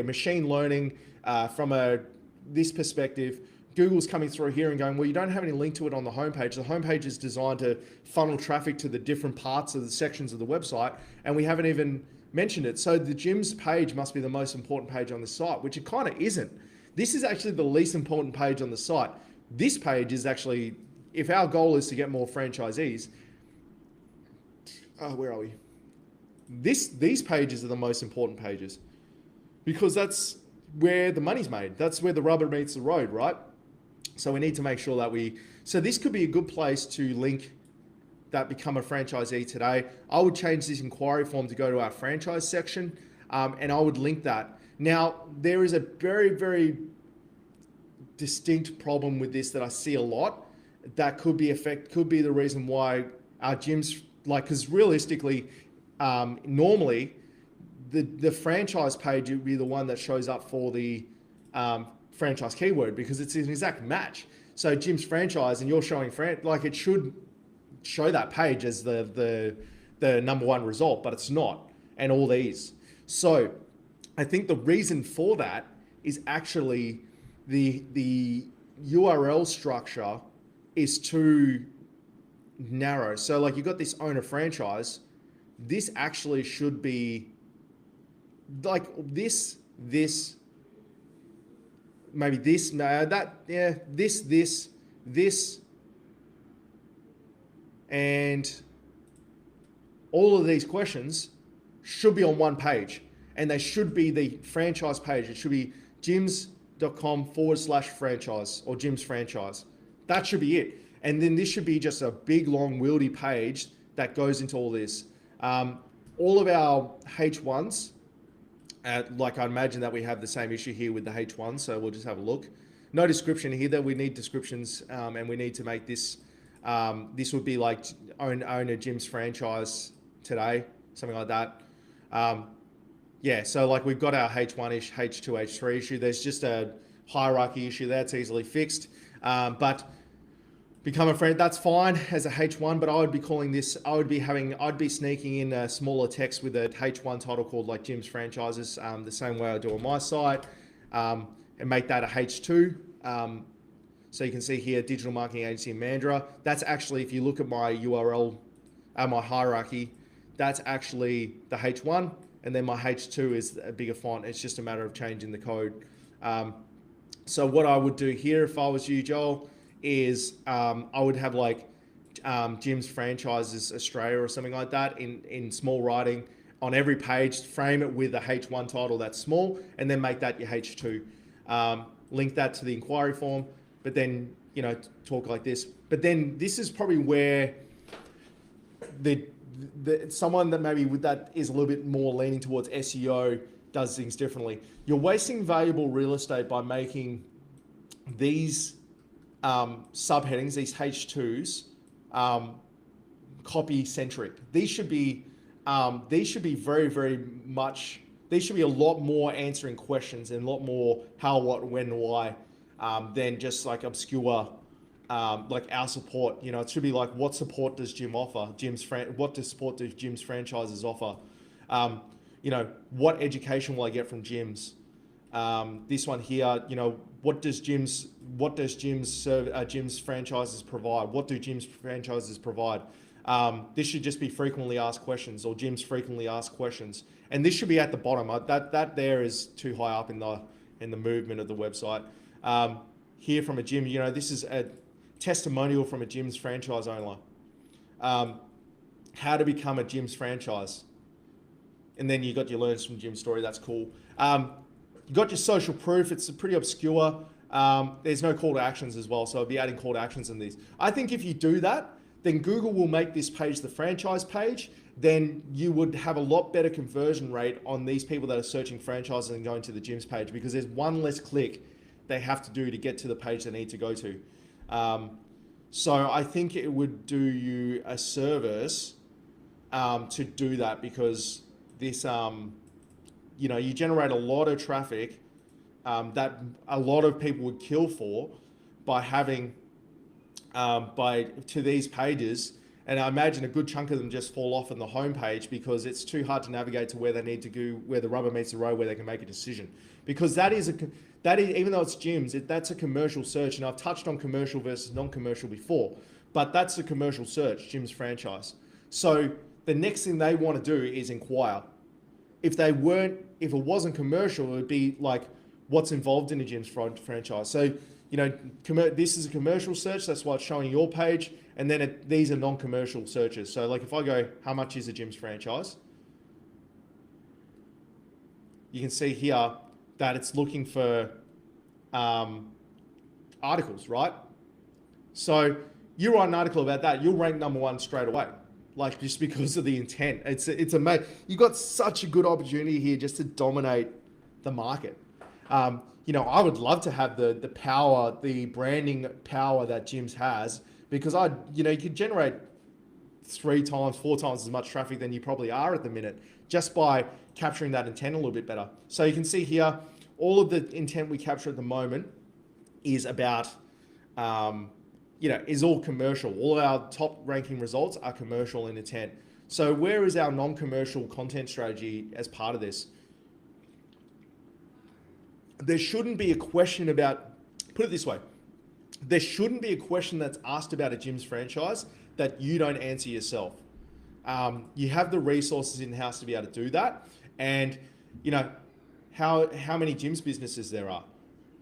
machine learning, this perspective, Google's coming through here and going, well, you don't have any link to it on the homepage. The homepage is designed to funnel traffic to the different parts of the sections of the website, and we haven't even mentioned it. So the Jim's page must be the most important page on the site, which it kind of isn't. This is actually the least important page on the site. This page is actually, if our goal is to get more franchisees, where are we? These pages are the most important pages, because that's where the money's made. That's where the rubber meets the road, right? So we need to make sure that so this could be a good place to link that become a franchisee today. I would change this inquiry form to go to our franchise section, and I would link that. Now, there is a very, very distinct problem with this that I see a lot that could be the reason why our gyms, because realistically, normally, the franchise page would be the one that shows up for the franchise keyword, because it's an exact match. So Jim's franchise, and you're showing it should show that page as the number one result, but it's not, and all these. So I think the reason for that is actually the URL structure is too narrow. So like you've got this owner franchise, this actually should be like this, maybe this, this, and all of these questions should be on one page, and they should be the franchise page. It should be jims.com/franchise or Jim's franchise. That should be it. And then this should be just a big, long, wieldy page that goes into all this. All of our H1s, like I imagine that we have the same issue here with the H1, so we'll just have a look. No description here, that we need descriptions, and we need to make this, this would be like own a Jim's franchise today, something like that. Yeah, so like we've got our H1-ish, H2, H3 issue. There's just a hierarchy issue there. It's easily fixed. But become a friend, that's fine as a H1, but I would be calling this, I'd be sneaking in a smaller text with a H1 title called like Jim's Franchises, the same way I do on my site, and make that a H2. So you can see here, Digital Marketing Agency in Mandurah. That's actually, if you look at my URL, my hierarchy, that's actually the H1, and then my H2 is a bigger font. It's just a matter of changing the code. So what I would do here if I was you, Joel, is I would have like Jim's Franchises Australia or something like that in small writing on every page, frame it with a H1 title that's small, and then make that your H2. Link that to the inquiry form, but then, you know, talk like this. But then this is probably where someone that maybe with that is a little bit more leaning towards SEO does things differently. You're wasting valuable real estate by making these subheadings, these H2s, copy centric. These should be very, very much, these should be a lot more answering questions and a lot more how, what, when, why, than just like obscure, like our support. You know, it should be like, what support does Jim offer? What does support do Jim's franchises offer? You know, what education will I get from Jim's? This one here, you know, what does Jim's franchises provide? What do Jim's franchises provide? This should just be frequently asked questions, or Jim's frequently asked questions, and this should be at the bottom. That there is too high up in the movement of the website. Here from a Jim, you know, this is a testimonial from a Jim's franchise owner. How to become a Jim's franchise, and then you got your learns from Jim's story. That's cool. You got your social proof. It's pretty obscure. There's no call to actions as well, so I'll be adding call to actions in these. I think if you do that, then Google will make this page the franchise page. Then you would have a lot better conversion rate on these people that are searching franchises and going to the Jim's page, because there's one less click they have to do to get to the page they need to go to. So I think it would do you a service to do that, because this, you know, you generate a lot of traffic that a lot of people would kill for by having to these pages. And I imagine a good chunk of them just fall off on the homepage because it's too hard to navigate to where they need to go, where the rubber meets the road, where they can make a decision. Because that is even though it's Jim's, that's a commercial search, and I've touched on commercial versus non-commercial before, but that's a commercial search, Jim's franchise. So the next thing they want to do is inquire. If it wasn't commercial, it would be like, what's involved in a Jim's franchise. So, you know, this is a commercial search, that's why it's showing your page, and then these are non-commercial searches. So like if I go, how much is a Jim's franchise? You can see here that it's looking for articles, right? So you write an article about that, you'll rank number one straight away. Like, just because of the intent. It's amazing. You've got such a good opportunity here just to dominate the market. You know, I would love to have the power, the branding power that Jim's has, because you could generate 3 times, 4 times as much traffic than you probably are at the minute, just by capturing that intent a little bit better. So you can see here, all of the intent we capture at the moment is about, is all commercial. All of our top ranking results are commercial in intent. So where is our non-commercial content strategy as part of this? There shouldn't be a question about, put it this way, there shouldn't be a question that's asked about a Jim's franchise that you don't answer yourself. You have the resources in-house to be able to do that. And, you know, how many Jim's businesses there are.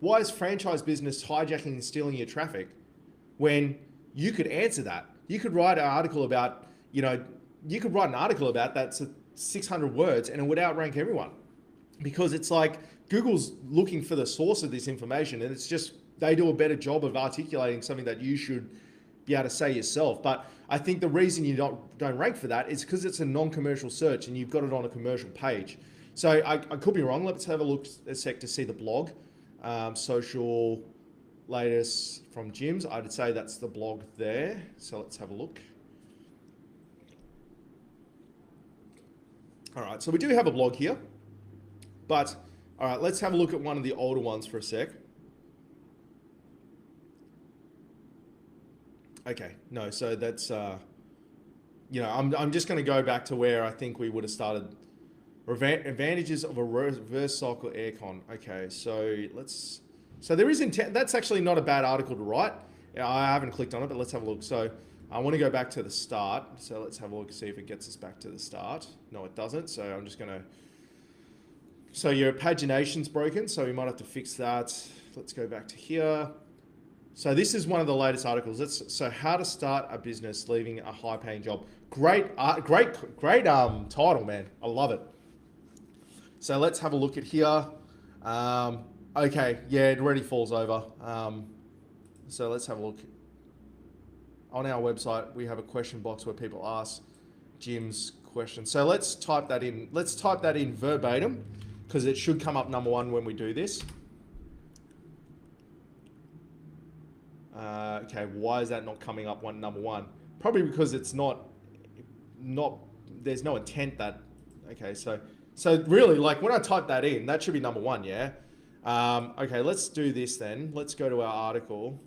Why is franchise business hijacking and stealing your traffic when you could answer that? You could write an article about, that's 600 words and it would outrank everyone, because it's like Google's looking for the source of this information, and it's just, they do a better job of articulating something that you should be able to say yourself. But I think the reason you don't rank for that is because it's a non-commercial search and you've got it on a commercial page. So I could be wrong. Let's have a look a sec to see the blog. Social latest from gyms. I'd say that's the blog there. So let's have a look. All right, so we do have a blog here, but all right, let's have a look at one of the older ones for a sec. Okay, no, so that's, I'm just going to go back to where I think we would have started. Advantages of a reverse cycle aircon. Okay, so there is intent. That's actually not a bad article to write. I haven't clicked on it, but let's have a look. So I want to go back to the start. So let's have a look and see if it gets us back to the start. No, it doesn't. So I'm just going to, so your pagination's broken. So we might have to fix that. Let's go back to here. So this is one of the latest articles. So how to start a business leaving a high paying job. Great title, man. I love it. So let's have a look at here. Okay, yeah, it already falls over. So let's have a look. On our website, we have a question box where people ask Jim's questions. So let's type that in. Let's type that in verbatim because it should come up number one when we do this. Okay, why is that not coming up number one? Probably because it's not, there's no intent that, okay, so really, like when I type that in, that should be number one, yeah? Okay, let's do this then. Let's go to our article.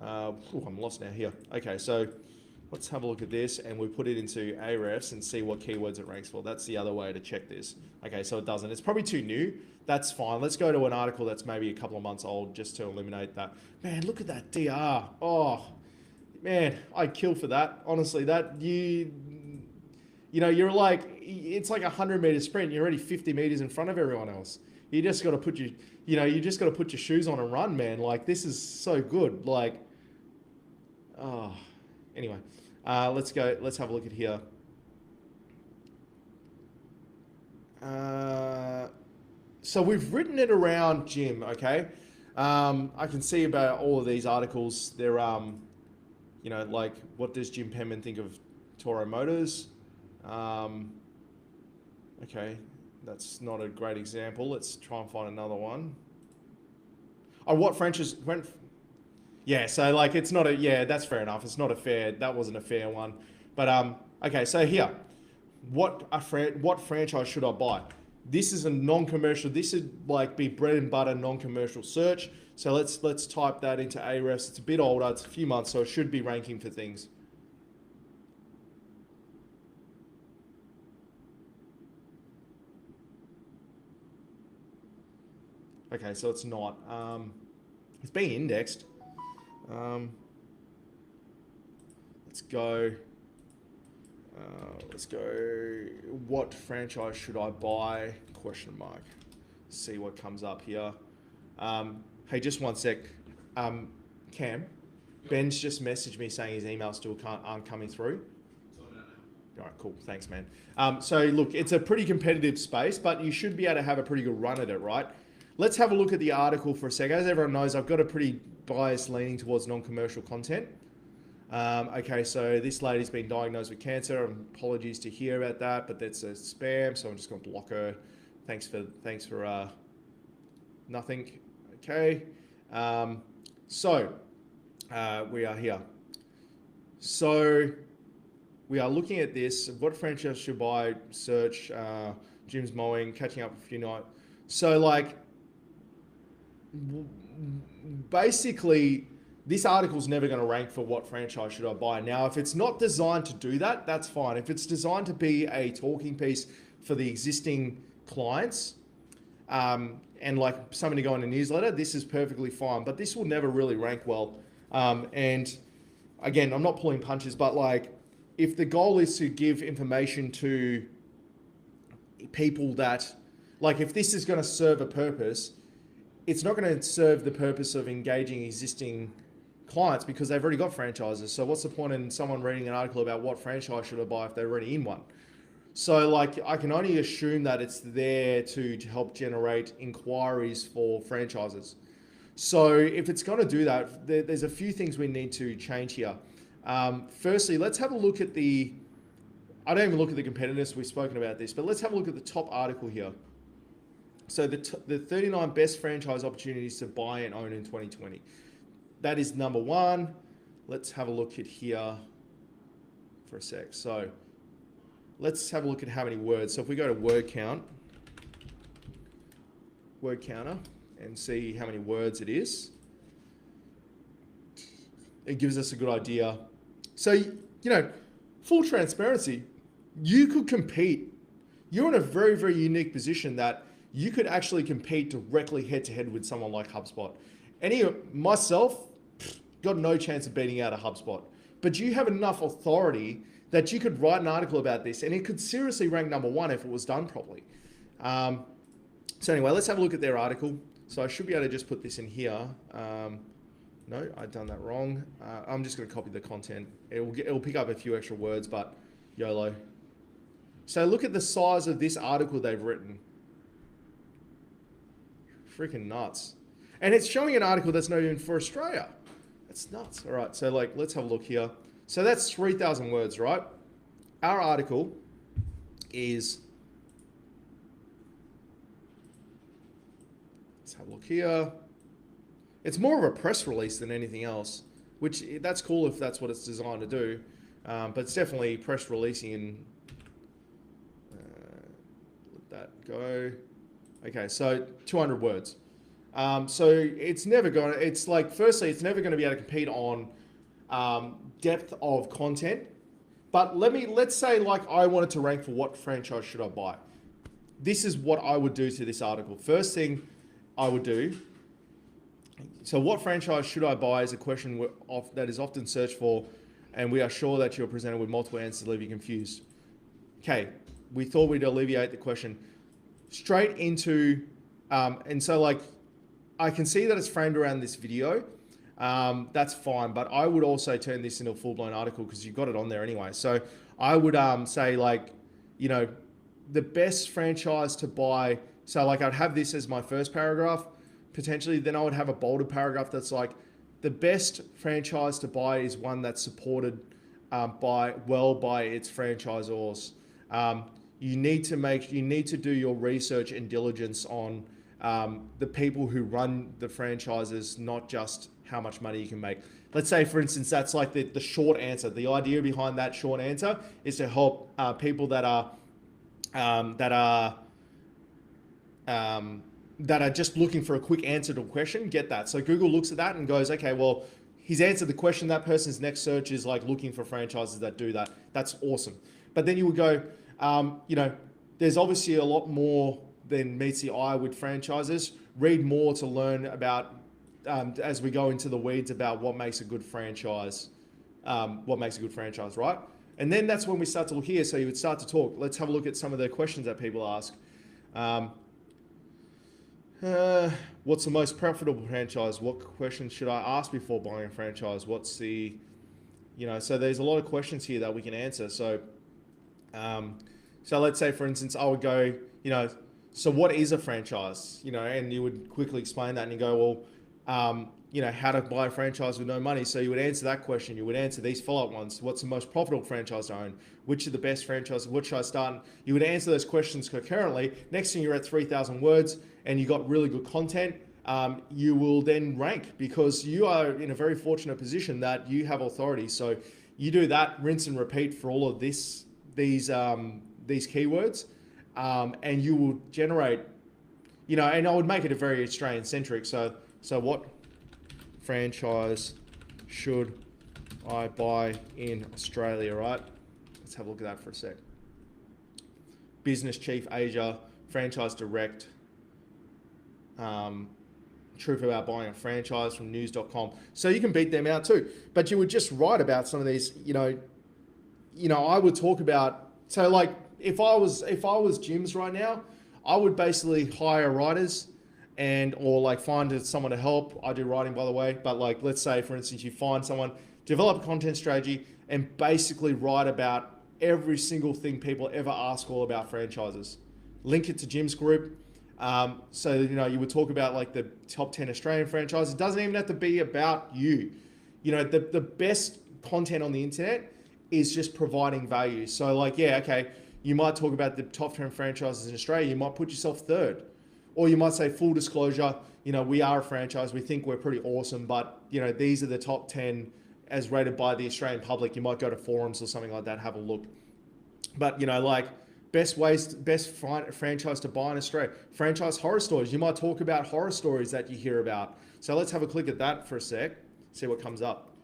I'm lost now here. Okay, so let's have a look at this and we put it into Ahrefs and see what keywords it ranks for. That's the other way to check this. Okay, so it doesn't. It's probably too new. That's fine. Let's go to an article that's maybe a couple of months old just to eliminate that. Man, look at that DR. Oh, man, I'd kill for that. Honestly, that you're like, it's like a 100-meter sprint. You're already 50 meters in front of everyone else. You just got to put your shoes on and run, man. Like, this is so good. Like, oh, anyway, let's go. Let's have a look at here. So we've written it around Jim, okay? I can see about all of these articles. They're, like, what does Jim Penman think of Toro Motors? Okay, that's not a great example. Let's try and find another one. Oh, what franchise went? Yeah, so like it's not a, yeah, that's fair enough. It's not a fair, that wasn't a fair one. But okay, so here, what franchise should I buy? This is a non-commercial, this would like be bread and butter non-commercial search. So let's type that into Ahrefs. It's a bit older, it's a few months, so it should be ranking for things. Okay, so it's not. It's being indexed. Let's go. What franchise should I buy? Question mark. See what comes up here. Hey, just one sec. Cam, Ben's just messaged me saying his emails still aren't coming through. All right, cool. Thanks, man. So look, it's a pretty competitive space, but you should be able to have a pretty good run at it, right? Let's have a look at the article for a sec. As everyone knows, I've got a pretty bias leaning towards non-commercial content. Okay, so this lady's been diagnosed with cancer. Apologies to hear about that, but that's a spam, so I'm just going to block her. Thanks for nothing. Okay, so we are here. So we are looking at this. What franchise should buy? Search Jim's mowing, catching up a few nights. So like, basically, this article's never going to rank for what franchise should I buy. Now, if it's not designed to do that, that's fine. If it's designed to be a talking piece for the existing clients, and like somebody to go in a newsletter, this is perfectly fine. But this will never really rank well. And again, I'm not pulling punches, but like, if the goal is to give information to people that, like, if this is going to serve a purpose, it's not going to serve the purpose of engaging existing clients because they've already got franchises. So what's the point in someone reading an article about what franchise should I buy if they're already in one? So like, I can only assume that it's there to help generate inquiries for franchises. So if it's going to do that, there's a few things we need to change here. Firstly, let's have a look at I don't even look at the competitors, we've spoken about this, but let's have a look at the top article here. So the 39 best franchise opportunities to buy and own in 2020. That is number one. Let's have a look at here for a sec. So let's have a look at how many words. So if we go to word counter, and see how many words it is, it gives us a good idea. So, full transparency, you could compete. You're in a very, very unique position that you could actually compete directly head to head with someone like HubSpot. Myself, got no chance of beating out a HubSpot. But you have enough authority that you could write an article about this and it could seriously rank number one if it was done properly. So anyway, let's have a look at their article. So I should be able to just put this in here. No, I've done that wrong. I'm just going to copy the content. It'll pick up a few extra words, but YOLO. So look at the size of this article they've written. Freaking nuts. And it's showing an article that's not even for Australia. That's nuts. All right, so let's have a look here. So that's 3,000 words, right? Our article is, let's have a look here. It's more of a press release than anything else, which that's cool if that's what it's designed to do. But it's definitely press releasing and let that go. Okay, so 200 words. So it's never going to, firstly, it's never going to be able to compete on depth of content. But let's say I wanted to rank for what franchise should I buy. This is what I would do to this article. First thing I would do, so what franchise should I buy is a question that is often searched for, and we are sure that you're presented with multiple answers to leave you confused. Okay, we thought we'd alleviate the question. Straight into, and so I can see that it's framed around this video. That's fine, but I would also turn this into a full-blown article because you've got it on there anyway. So I would say the best franchise to buy. So I'd have this as my first paragraph, potentially. Then I would have a bolded paragraph that's the best franchise to buy is one that's supported by its franchisors. You need to do your research and diligence on the people who run the franchises, not just how much money you can make. Let's say, for instance, that's the short answer. The idea behind that short answer is to help people that are just looking for a quick answer to a question get that. So Google looks at that and goes, okay, well, he's answered the question. That person's next search is looking for franchises that do that. That's awesome. But then you would go, there's obviously a lot more than meets the eye with franchises. Read more to learn about, as we go into the weeds, about what makes a good franchise, right? And then that's when we start to look here. So you would start to talk. Let's have a look at some of the questions that people ask. What's the most profitable franchise? What questions should I ask before buying a franchise? What's the, so there's a lot of questions here that we can answer. So, so let's say, for instance, I would go, so what is a franchise? And you would quickly explain that and you go, well, how to buy a franchise with no money. So you would answer that question. You would answer these follow-up ones. What's the most profitable franchise to own? Which are the best franchises? What should I start? You would answer those questions concurrently. Next thing you're at 3,000 words and you got really good content. You will then rank because you are in a very fortunate position that you have authority. So you do that, rinse and repeat for all of these keywords, and you will generate, and I would make it a very Australian centric. So what franchise should I buy in Australia, right? Let's have a look at that for a sec. Business Chief Asia, Franchise Direct, truth about buying a franchise from news.com. So you can beat them out too. But you would just write about some of these, I would talk about, so if I was gyms right now, I would basically hire writers or find someone to help. I do writing, by the way, but let's say, for instance, you find someone, develop a content strategy and basically write about every single thing people ever ask all about franchises. Link it to Jim's group. So, you would talk about like the top 10 Australian franchises. It doesn't even have to be about you. The best content on the internet is just providing value. So like, yeah, okay, you might talk about the top 10 franchises in Australia. You might put yourself third. Or you might say, full disclosure, we are a franchise. We think we're pretty awesome, but, these are the top 10 as rated by the Australian public. You might go to forums or something like that, have a look. But, like best franchise to buy in Australia. Franchise horror stories. You might talk about horror stories that you hear about. So let's have a click at that for a sec, see what comes up.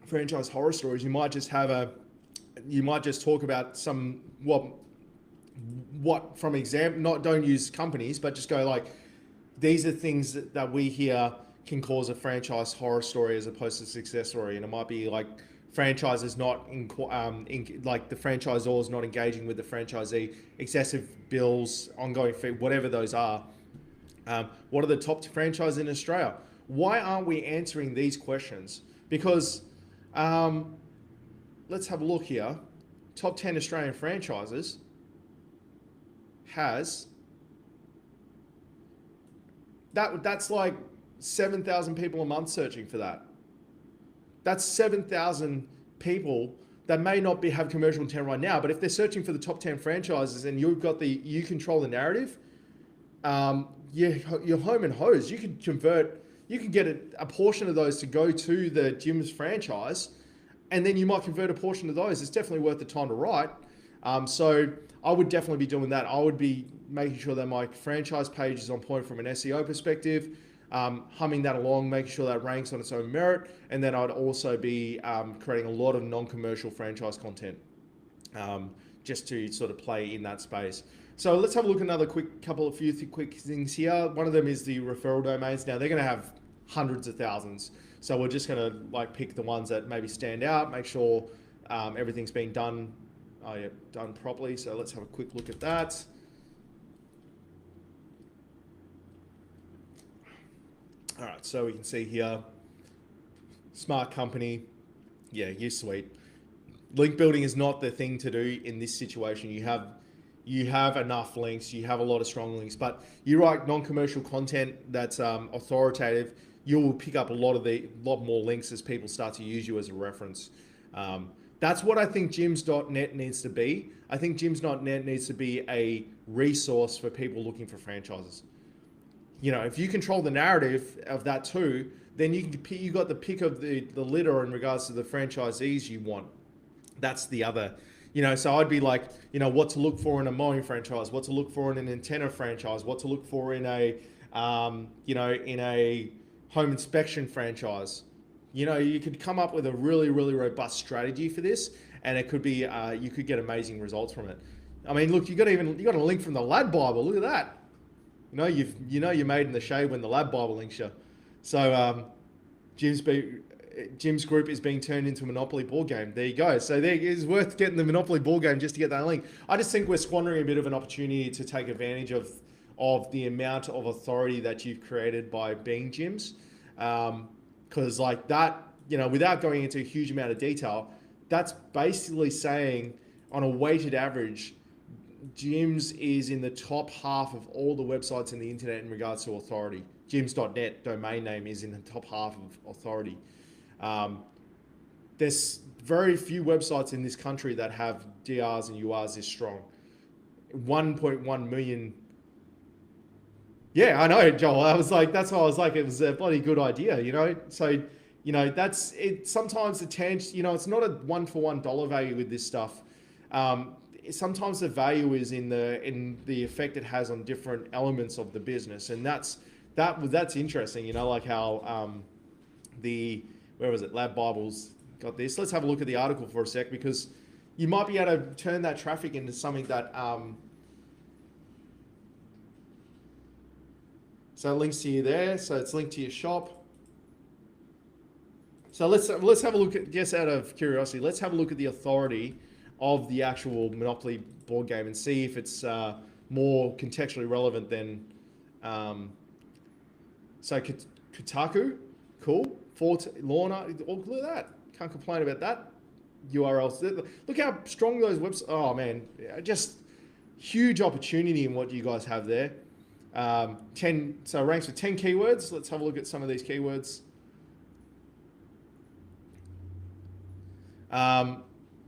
Franchise horror stories. You might just talk about some, what from example, don't use companies, but just go like, these are things that we hear can cause a franchise horror story as opposed to success story. And it might be like franchises like the franchisor is not engaging with the franchisee, excessive bills, ongoing fee, whatever those are. What are the top franchises in Australia? Why aren't we answering these questions? Because let's have a look here. Top 10 Australian franchises has that's like 7,000 people a month searching for that. That's 7,000 people that may not have commercial intent right now, but if they're searching for the top 10 franchises and you control the narrative, you're home and hose. You can get a portion of those to go to the Jim's franchise, and then you might convert a portion of those. It's definitely worth the time to write. So I would definitely be doing that. I would be making sure that my franchise page is on point from an SEO perspective, humming that along, making sure that ranks on its own merit. And then I'd also be creating a lot of non-commercial franchise content just to sort of play in that space. So let's have a look at another few quick things here. One of them is the referral domains. Now they're going to have hundreds of thousands. So we're just going to like pick the ones that maybe stand out, make sure everything's been done properly. So let's have a quick look at that. All right, so we can see here, smart company. Yeah, you're sweet. Link building is not the thing to do in this situation. You have enough links, you have a lot of strong links, but you write non-commercial content that's authoritative, you'll pick up a lot more links as people start to use you as a reference. That's what I think gyms.net needs to be. I think gyms.net needs to be a resource for people looking for franchises. If you control the narrative of that too, then you got the pick of the litter in regards to the franchisees you want. That's the other, so I'd be like, what to look for in a mowing franchise, what to look for in an antenna franchise, what to look for in a, in a home inspection franchise. You could come up with a really, really robust strategy for this, and it could be, you could get amazing results from it. I mean, look, you got a link from the Lad Bible. Look at that. You're made in the shade when the Lad Bible links you. So, Jim's group is being turned into a Monopoly board game. There you go. So it's worth getting the Monopoly board game just to get that link. I just think we're squandering a bit of an opportunity to take advantage of the amount of authority that you've created by being gyms. Because like that, without going into a huge amount of detail, that's basically saying on a weighted average, gyms is in the top half of all the websites in the internet in regards to authority. Gyms.net domain name is in the top half of authority. There's very few websites in this country that have DRs and URs this strong. 1.1 million. Yeah, I know, Joel. That's why I was like, it was a bloody good idea, So, that's it. Sometimes it's not a one-for-one dollar value with this stuff. Sometimes the value is in the effect it has on different elements of the business, and that's interesting. Like how where was it? Lab Bibles got this. Let's have a look at the article for a sec, because you might be able to turn that traffic into something that so it links to you there. So it's linked to your shop. So let's have a look at, just out of curiosity, let's have a look at the authority of the actual Monopoly board game and see if it's more contextually relevant than so Kotaku, cool. Lorna, look at that. Can't complain about that. URLs. Look how strong those websites. Oh man, huge opportunity in what you guys have there. 10, so ranks with 10 keywords. Let's have a look at some of these keywords.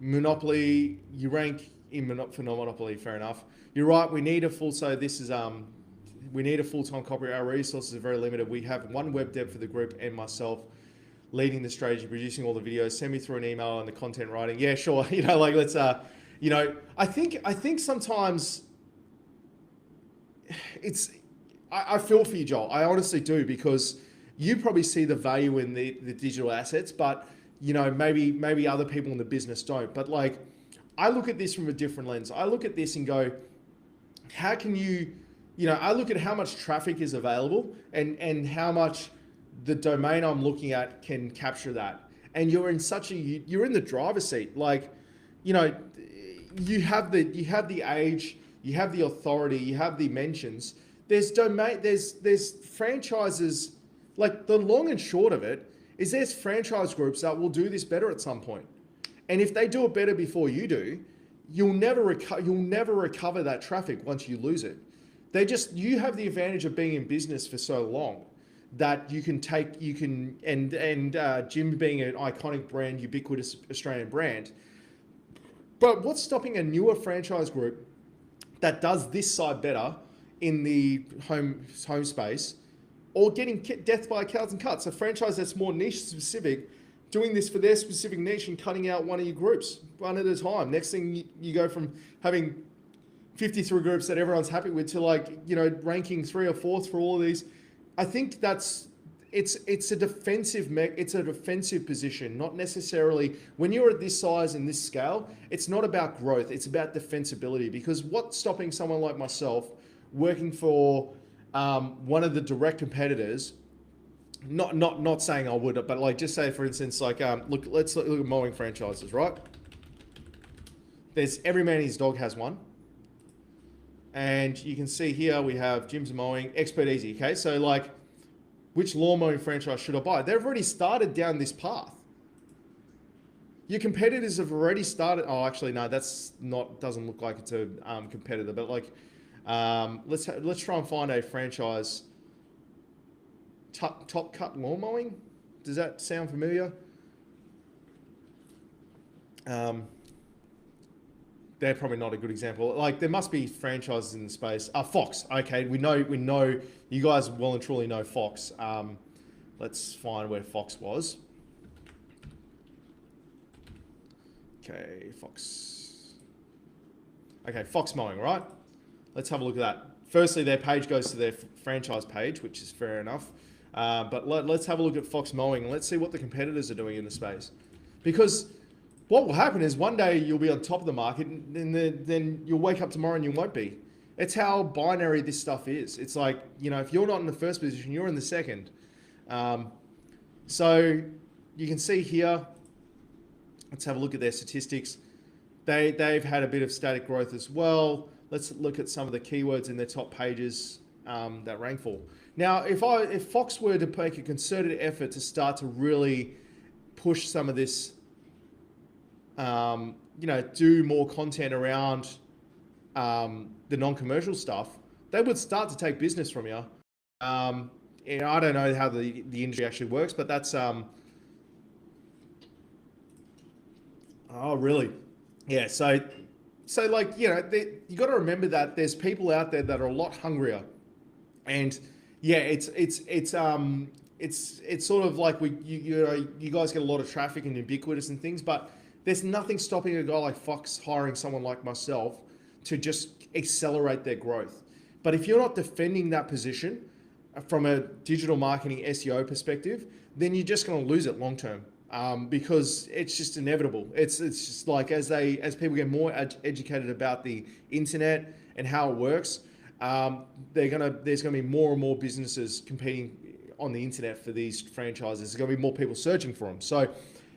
Monopoly, you rank in for Monopoly, fair enough. You're right, we need a so this is, we need a full-time copywriter. Our resources are very limited. We have one web dev for the group and myself leading the strategy, producing all the videos. Send me through an email and the content writing. Yeah, sure. Like let's, I think sometimes I feel for you, Joel. I honestly do, because you probably see the value in the digital assets, but maybe other people in the business don't. But like, I look at this from a different lens. I look at this and go, how can I look at how much traffic is available and how much the domain I'm looking at can capture that. And you're in you're in the driver's seat. Like, you have the age, you have the authority, you have the mentions. There's franchises. Like, the long and short of it is there's franchise groups that will do this better at some point. And if they do it better before you do, you'll never recover that traffic once you lose it. You have the advantage of being in business for so long that Jim being an iconic brand, ubiquitous Australian brand. But what's stopping a newer franchise group that does this side better in the home space, or getting death by cows and cuts? A franchise that's more niche specific, doing this for their specific niche and cutting out one of your groups, one at a time. Next thing, you go from having 53 groups that everyone's happy with to ranking 3 or 4th for all of these. I think it's a defensive position, not necessarily when you're at this size and this scale. It's not about growth, it's about defensibility. Because what's stopping someone like myself working for one of the direct competitors? Not saying I would, but like, just say for instance, like let's look at mowing franchises, right? There's every man and his dog has one. And you can see here we have Jim's Mowing, Expert Easy. Okay, so like, which lawn mowing franchise should I buy? They've already started down this path. Your competitors have already started. Oh, actually, no, doesn't look like it's a competitor. But like, let's try and find a franchise. Top Cut Lawn Mowing. Does that sound familiar? They're probably not a good example. Like, there must be franchises in the space. Fox. Okay, we know you guys well and truly know Fox. Let's find where Fox was. Okay, Fox. Okay, Fox Mowing, right? Let's have a look at that. Firstly, their page goes to their franchise page, which is fair enough. But let's have a look at Fox Mowing and let's see what the competitors are doing in the space. Because what will happen is one day you'll be on top of the market and then you'll wake up tomorrow and you won't be. It's how binary this stuff is. It's like, if you're not in the first position, you're in the second. So you can see here, let's have a look at their statistics. They've had a bit of static growth as well. Let's look at some of the keywords in their top pages that rank for. Now, if Fox were to make a concerted effort to start to really push some of this, do more content around the non-commercial stuff, they would start to take business from you. I don't know how the industry actually works, but that's oh, really? Yeah. So like, you got to remember that there's people out there that are a lot hungrier, and yeah, it's sort of like you guys get a lot of traffic and ubiquitous and things, but there's nothing stopping a guy like Fox hiring someone like myself to just accelerate their growth. But if you're not defending that position from a digital marketing SEO perspective, then you're just going to lose it long term, because it's just inevitable. It's just like as people get more educated about the internet and how it works, there's going to be more and more businesses competing on the internet for these franchises. There's going to be more people searching for them. So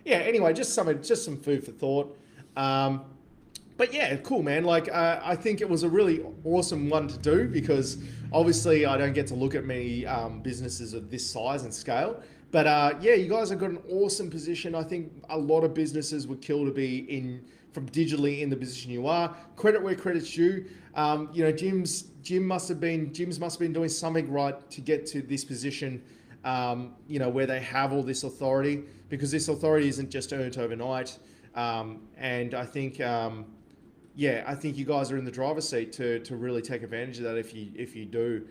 yeah, anyway, just some food for thought. But yeah, cool, man. Like, I think it was a really awesome one to do, because obviously I don't get to look at many businesses of this size and scale. But yeah, you guys have got an awesome position. I think a lot of businesses would kill to be in from digitally in the position you are. Credit where credit's due. You know, Jim's must have been doing something right to get to this position. You know, where they have all this authority, because this authority isn't just earned overnight. And I think, yeah, I think you guys are in the driver's seat to really take advantage of that if you do.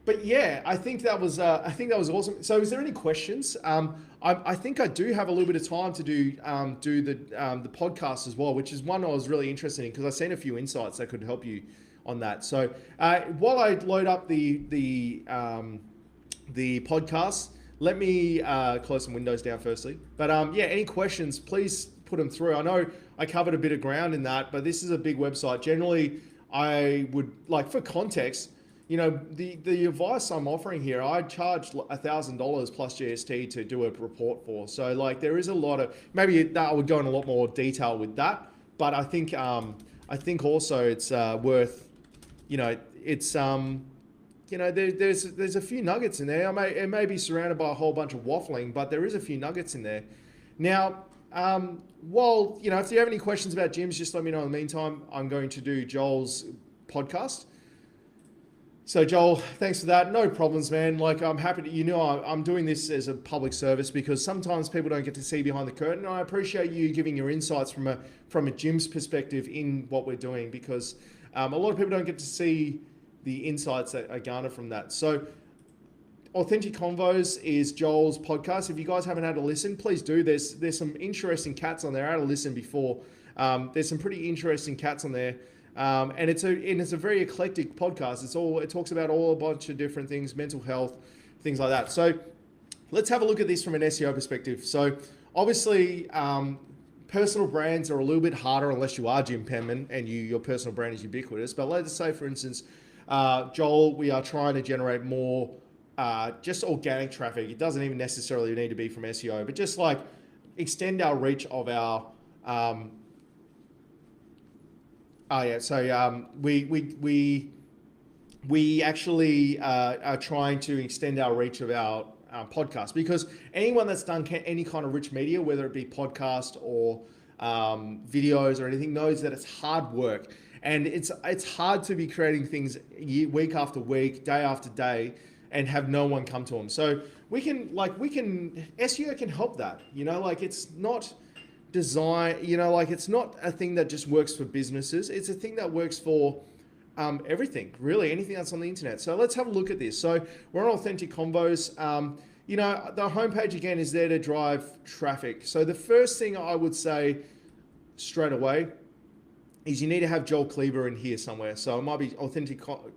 But yeah, I think that was awesome. So, is there any questions? I think I do have a little bit of time to do the podcast as well, which is one I was really interested in because I've seen a few insights that could help you on that. So, while I load up the podcast, let me close some windows down firstly. But yeah, any questions, please put them through. I know I covered a bit of ground in that, but this is a big website. Generally, I would like, for context, you know, the advice I'm offering here, I charge $1,000 plus GST to do a report for. So like, there is a lot of, maybe that I would go in a lot more detail with that, but I think also it's worth, you know, it's you know, there's a few nuggets in there. It may be surrounded by a whole bunch of waffling, but there is a few nuggets in there. Now, well, you know, if you have any questions about gyms, just let me know. In the meantime, I'm going to do Joel's podcast. So Joel, thanks for that. No problems, man. Like, I'm happy to, you know, I'm doing this as a public service because sometimes people don't get to see behind the curtain. I appreciate you giving your insights from a gym's perspective in what we're doing, because a lot of people don't get to see the insights that are garnered from that. So Authentic Convos is Joel's podcast. If you guys haven't had a listen, please do. There's some interesting cats on there. I had a listen before. There's some pretty interesting cats on there. And it's a very eclectic podcast. It talks about a bunch of different things, mental health, things like that. So let's have a look at this from an SEO perspective. So obviously, personal brands are a little bit harder unless you are Jim Penman and your personal brand is ubiquitous. But let's say, for instance, Joel, we are trying to generate more just organic traffic. It doesn't even necessarily need to be from SEO, but just like extend our reach of our we actually are trying to extend our reach of our podcast, because anyone that's done any kind of rich media, whether it be podcast or videos or anything, knows that it's hard work, and it's hard to be creating things week after week, day after day, and have no one come to them. So SEO can help that, you know, like it's not design, you know, like it's not a thing that just works for businesses. It's a thing that works for everything, really, anything that's on the internet. So let's have a look at this. So we're on Authentic Convos. You know, the homepage again is there to drive traffic. So the first thing I would say straight away is you need to have Joel Cleaver in here somewhere. So it might be Authentic Convos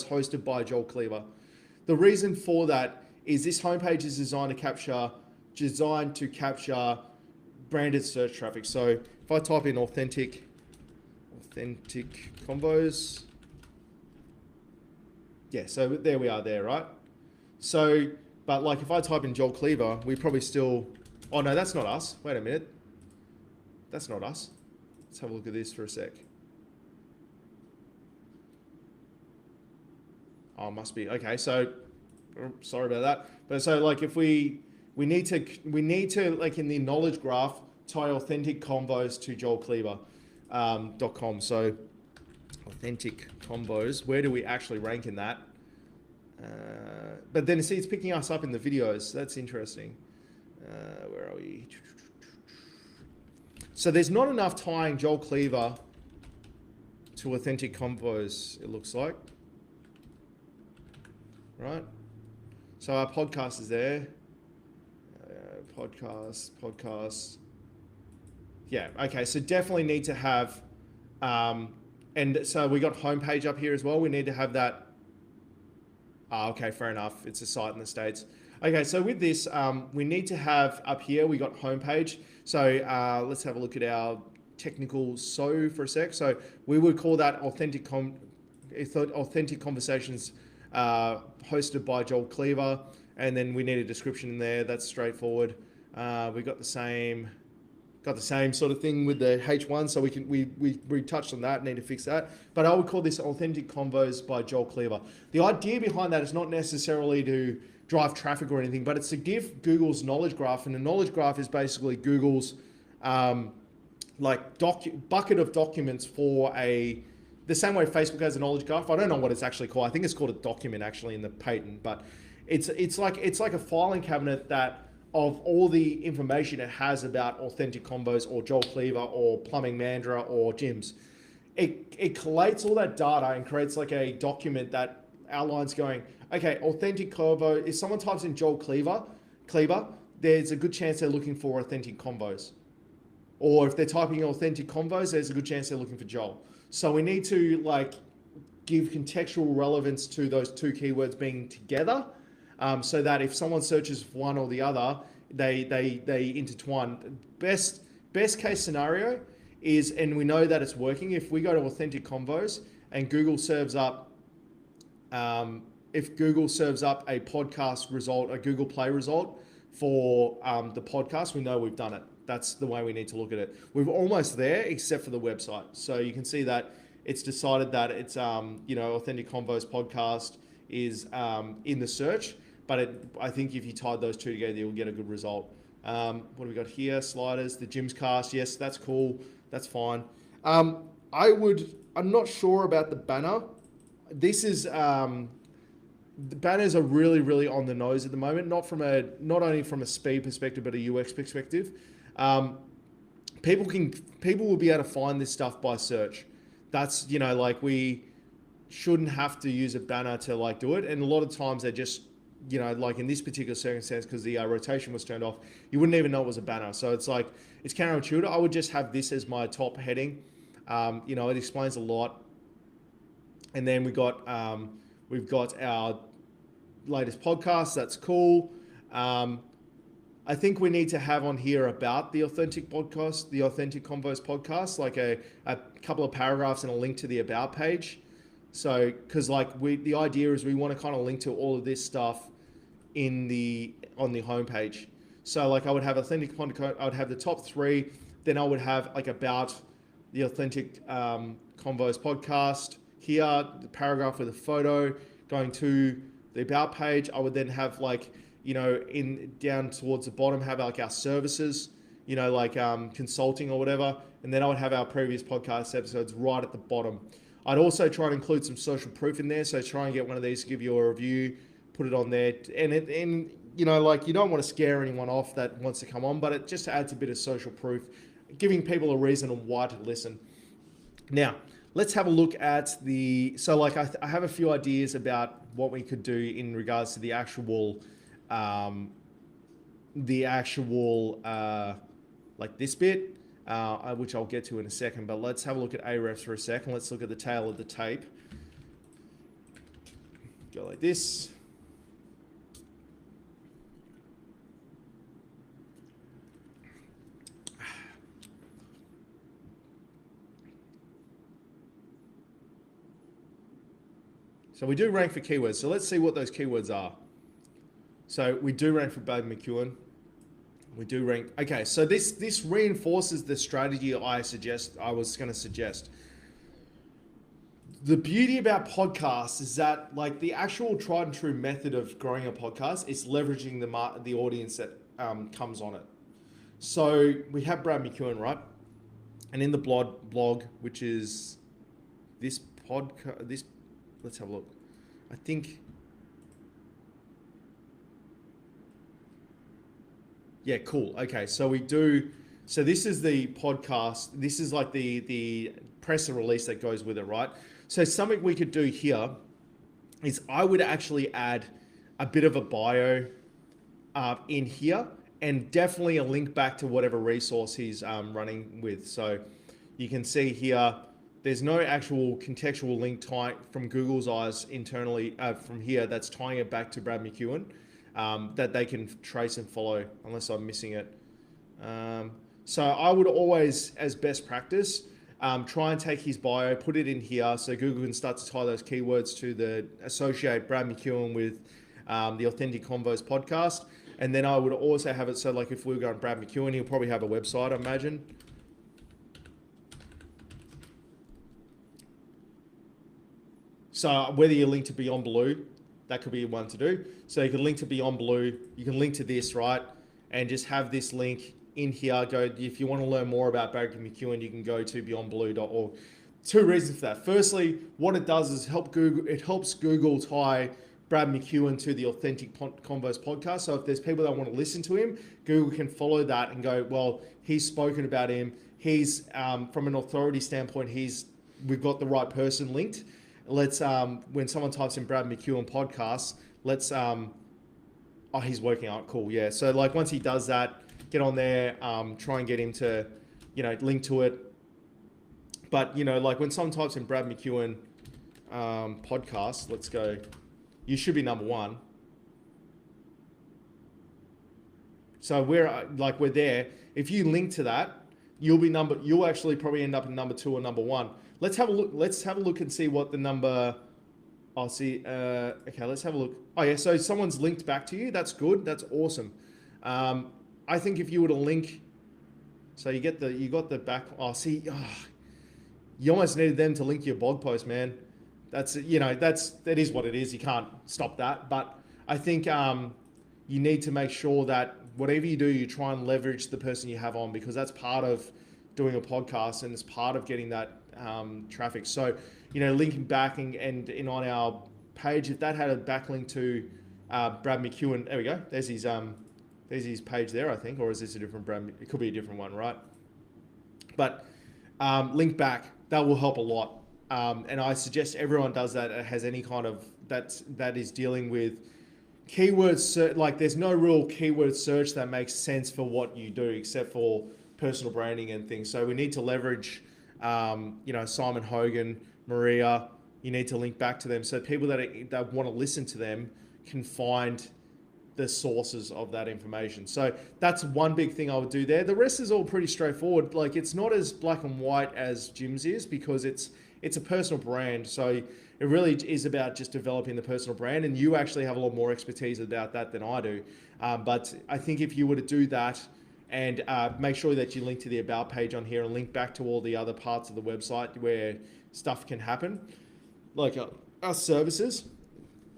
hosted by Joel Cleaver. The reason for that is this homepage is designed to capture branded search traffic. So if I type in authentic convos, yeah, so there we are there, right? So, but like if I type in Joel Cleaver, we probably still, oh no, that's not us. Wait a minute. That's not us. Let's have a look at this for a sec. Oh, must be, okay, so, sorry about that. But so like if we need to like in the knowledge graph tie authentic convos to joelcleaver.com. So authentic convos, where do we actually rank in that? But then see, it's picking us up in the videos. That's interesting. Where are we? So there's not enough tying Joel Cleaver to authentic convos, it looks like. Right? So our podcast is there. Podcast. Yeah, okay, so definitely need to have, and so we got homepage up here as well. We need to have that. Okay, fair enough. It's a site in the States. Okay, so with this, we need to have up here, we got homepage. So let's have a look at our technical SEO for a sec. So we would call that authentic conversations hosted by Joel Cleaver. And then we need a description in there. That's straightforward. We got the same sort of thing with the H1, so we touched on that. Need to fix that. But I would call this Authentic Convos by Joel Cleaver. The idea behind that is not necessarily to drive traffic or anything, but it's to give Google's knowledge graph. And the knowledge graph is basically Google's like bucket of documents for the same way Facebook has a knowledge graph. I don't know what it's actually called. I think it's called a document actually in the patent, but it's like a filing cabinet that of all the information it has about Authentic Combos or Joel Cleaver or Plumbing Mandra or gyms. It collates all that data and creates like a document that outlines going, okay, Authentic Combo, if someone types in Joel Cleaver, there's a good chance they're looking for Authentic Combos. Or if they're typing Authentic Combos, there's a good chance they're looking for Joel. So we need to like give contextual relevance to those two keywords being together, so that if someone searches for one or the other, they intertwine. Best case scenario is, and we know that it's working, if we go to Authentic Convos and Google serves up, if Google serves up a podcast result, a Google Play result for the podcast, we know we've done it. That's the way we need to look at it. We're almost there, except for the website. So you can see that it's decided that it's, Authentic Convos podcast is in the search. But I think if you tied those two together, you'll get a good result. What have we got here? Sliders, the Gyms cast. Yes, that's cool. That's fine. I'm not sure about the banner. This is, the banners are really, really on the nose at the moment. Not only from a speed perspective, but a UX perspective. People will be able to find this stuff by search. That's, like we shouldn't have to use a banner to like do it. And a lot of times they just, like in this particular circumstance, because the rotation was turned off, you wouldn't even know it was a banner. So it's like, it's counterintuitive. I would just have this as my top heading. It explains a lot. And then we've got our latest podcast. That's cool. I think we need to have on here about the Authentic podcast, the Authentic Convos podcast, like a couple of paragraphs and a link to the about page. So, because the idea is we want to kind of link to all of this stuff on the homepage. So like I would have Authentic podcast, I would have the top 3, then I would have like about the Authentic Convos podcast here, the paragraph with a photo going to the about page. I would then have like, in down towards the bottom, have like our services, consulting or whatever. And then I would have our previous podcast episodes right at the bottom. I'd also try and include some social proof in there. So try and get one of these to give you a review, put it on there. And you don't want to scare anyone off that wants to come on, but it just adds a bit of social proof, giving people a reason on why to listen. Now, let's have a look at I have a few ideas about what we could do in regards to the actual this bit. Which I'll get to in a second, but let's have a look at Ahrefs for a second. Let's look at the tail of the tape. Go like this. So we do rank for keywords. So let's see what those keywords are. So we do rank for Brad McEwen. We do rank. Okay, so this reinforces the strategy I was going to suggest. The beauty about podcasts is that like the actual tried and true method of growing a podcast is leveraging the audience that comes on it. So we have Brad McEwen, right? And in the blog, which is this podcast, let's have a look. I think. Yeah, cool. Okay, so this is the podcast. This is like the press and release that goes with it, right? So something we could do here is I would actually add a bit of a bio in here and definitely a link back to whatever resource he's running with. So you can see here, there's no actual contextual link from Google's eyes internally from here that's tying it back to Brad McEwen. That they can trace and follow, unless I'm missing it. So I would always, as best practice, try and take his bio, put it in here, so Google can start to tie those keywords to associate Brad McEwen with the Authentic Convos podcast. And then I would also have it so like if we were going Brad McEwen, he'll probably have a website, I imagine. So whether you link to Beyond Blue, That could be one to do. So you can link to Beyond Blue, you can link to this, right? And just have this link in here. Go, if you want to learn more about Barry McEwen, you can go to beyondblue.org. Two reasons for that. Firstly, what it does is it helps Google tie Brad McEwen to the Authentic Convos podcast. So if there's people that want to listen to him, Google can follow that and go, well, he's spoken about him. He's from an authority standpoint, we've got the right person linked. Let's when someone types in Brad McEwen podcast, let's he's working out, cool, yeah. So like once he does that, get on there, try and get him to, link to it. But like when someone types in Brad McEwen podcast, let's go. You should be number one. So we're there. If you link to that, you'll actually probably end up in number 2 or number 1. Let's have a look. Let's have a look and see what the number. I'll see. Okay, let's have a look. Oh yeah, so someone's linked back to you. That's good. That's awesome. I think if you were to link, so you got the back. Oh, see, you almost needed them to link your blog post, man. That is what it is. You can't stop that. But I think you need to make sure that whatever you do, you try and leverage the person you have on, because that's part of doing a podcast and it's part of getting that traffic. So, linking back and on our page, if that had a backlink to Brad McEwen, there we go. There's his page there, I think, or is this a different Brad? It could be a different one, right? But link back, that will help a lot. And I suggest everyone does that has any kind of that is dealing with keywords. Like there's no real keyword search that makes sense for what you do except for personal branding and things. So we need to leverage, Simon Hogan, Maria. You need to link back to them so people that want to listen to them can find the sources of that information. So that's one big thing I would do there. The rest is all pretty straightforward. Like it's not as black and white as Jim's is, because it's a personal brand. So it really is about just developing the personal brand, and you actually have a lot more expertise about that than I do. But I think if you were to do that and make sure that you link to the About page on here and link back to all the other parts of the website where stuff can happen, like our services,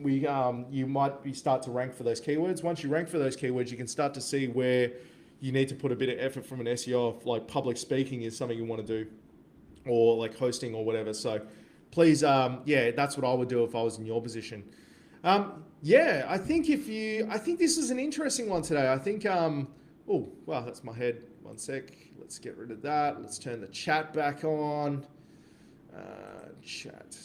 you might start to rank for those keywords. Once you rank for those keywords, you can start to see where you need to put a bit of effort from an SEO, like public speaking is something you want to do, or like hosting or whatever. So please, that's what I would do if I was in your position. I think this is an interesting one today. I think, oh, wow, that's my head. One sec. Let's get rid of that. Let's turn the chat back on. Chat.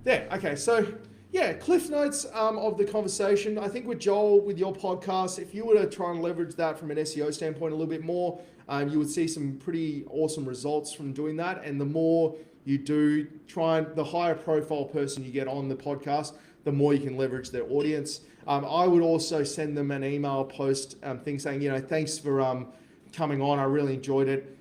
There. Okay. So yeah, cliff notes of the conversation. I think with Joel, with your podcast, if you were to try and leverage that from an SEO standpoint a little bit more, you would see some pretty awesome results from doing that. And the more you do the higher profile person you get on the podcast, the more you can leverage their audience. I would also send them an email post thing saying, thanks for coming on. I really enjoyed it.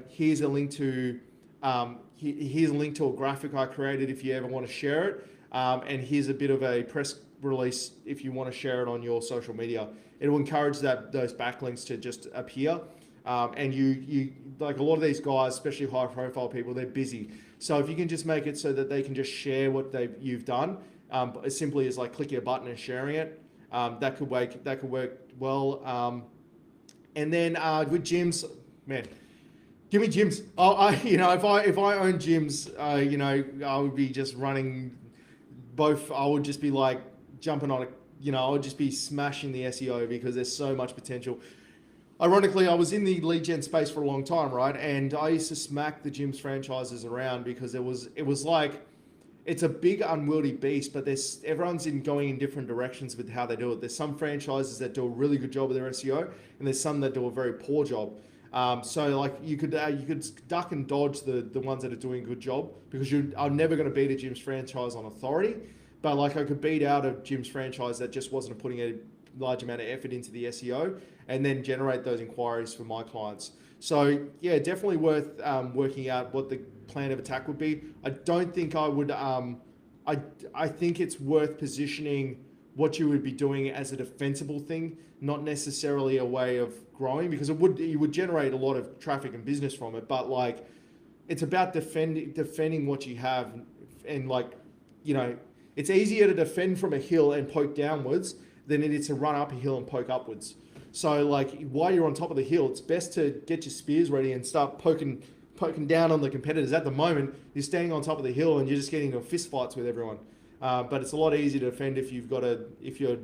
Here's a link to a graphic I created if you ever want to share it. And here's a bit of a press release if you want to share it on your social media. It will encourage those backlinks to just appear. And you like a lot of these guys, especially high profile people, they're busy. So if you can just make it so that they can just share what you've done, as simply as like clicking a button and sharing it, that could work well. And then with gyms, man, give me gyms. If I own gyms, I would be just running both. I would just be like jumping on it. I would just be smashing the SEO because there's so much potential. Ironically, I was in the lead gen space for a long time, right? And I used to smack the gyms franchises around because it was like, it's a big unwieldy beast, but everyone's going in different directions with how they do it. There's some franchises that do a really good job with their SEO, and there's some that do a very poor job. So like you could duck and dodge the ones that are doing a good job, because I'm never going to beat a gyms franchise on authority, but like I could beat out a gyms franchise that just wasn't putting a large amount of effort into the SEO and then generate those inquiries for my clients. So yeah, definitely worth working out what the plan of attack would be. I don't think I would. I think it's worth positioning what you would be doing as a defensible thing, not necessarily a way of growing, because you would generate a lot of traffic and business from it. But like, it's about defending what you have, and like you know, it's easier to defend from a hill and poke downwards than it is to run up a hill and poke upwards. So like while you're on top of the hill, it's best to get your spears ready and start poking down on the competitors. At the moment, you're standing on top of the hill and you're just getting into fist fights with everyone. But it's a lot easier to defend if you're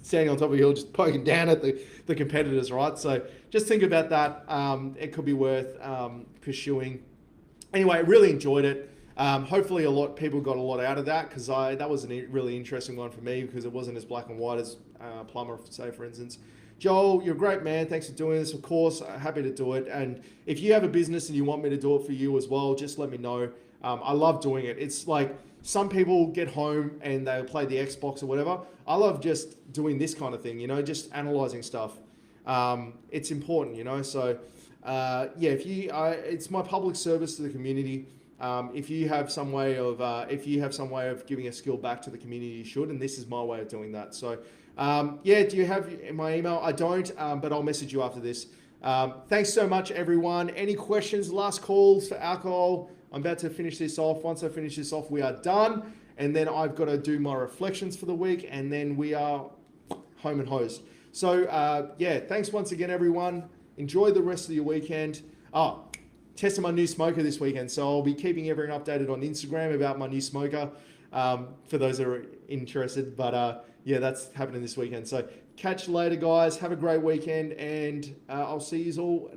standing on top of the hill, just poking down at the competitors, right? So just think about that. It could be worth pursuing. Anyway, I really enjoyed it. Hopefully people got a lot out of that, because that was a really interesting one for me, because it wasn't as black and white as Plumber, say, for instance. Joel, you're a great man. Thanks for doing this. Of course, happy to do it. And if you have a business and you want me to do it for you as well, just let me know. I love doing it. It's like some people get home and they play the Xbox or whatever. I love just doing this kind of thing, just analyzing stuff. It's important, So yeah, it's my public service to the community. If you have some way of giving a skill back to the community, you should, and this is my way of doing that. So yeah, do you have my email? I don't, but I'll message you after this. Thanks so much, everyone. Any questions? Last calls for alcohol. I'm about to finish this off. Once I finish this off, we are done, and then I've got to do my reflections for the week, and then we are home and hosed. So yeah, thanks once again, everyone. Enjoy the rest of your weekend. Testing my new smoker this weekend, so I'll be keeping everyone updated on Instagram about my new smoker, for those that are interested. But yeah, that's happening this weekend. So catch you later, guys. Have a great weekend, and I'll see you all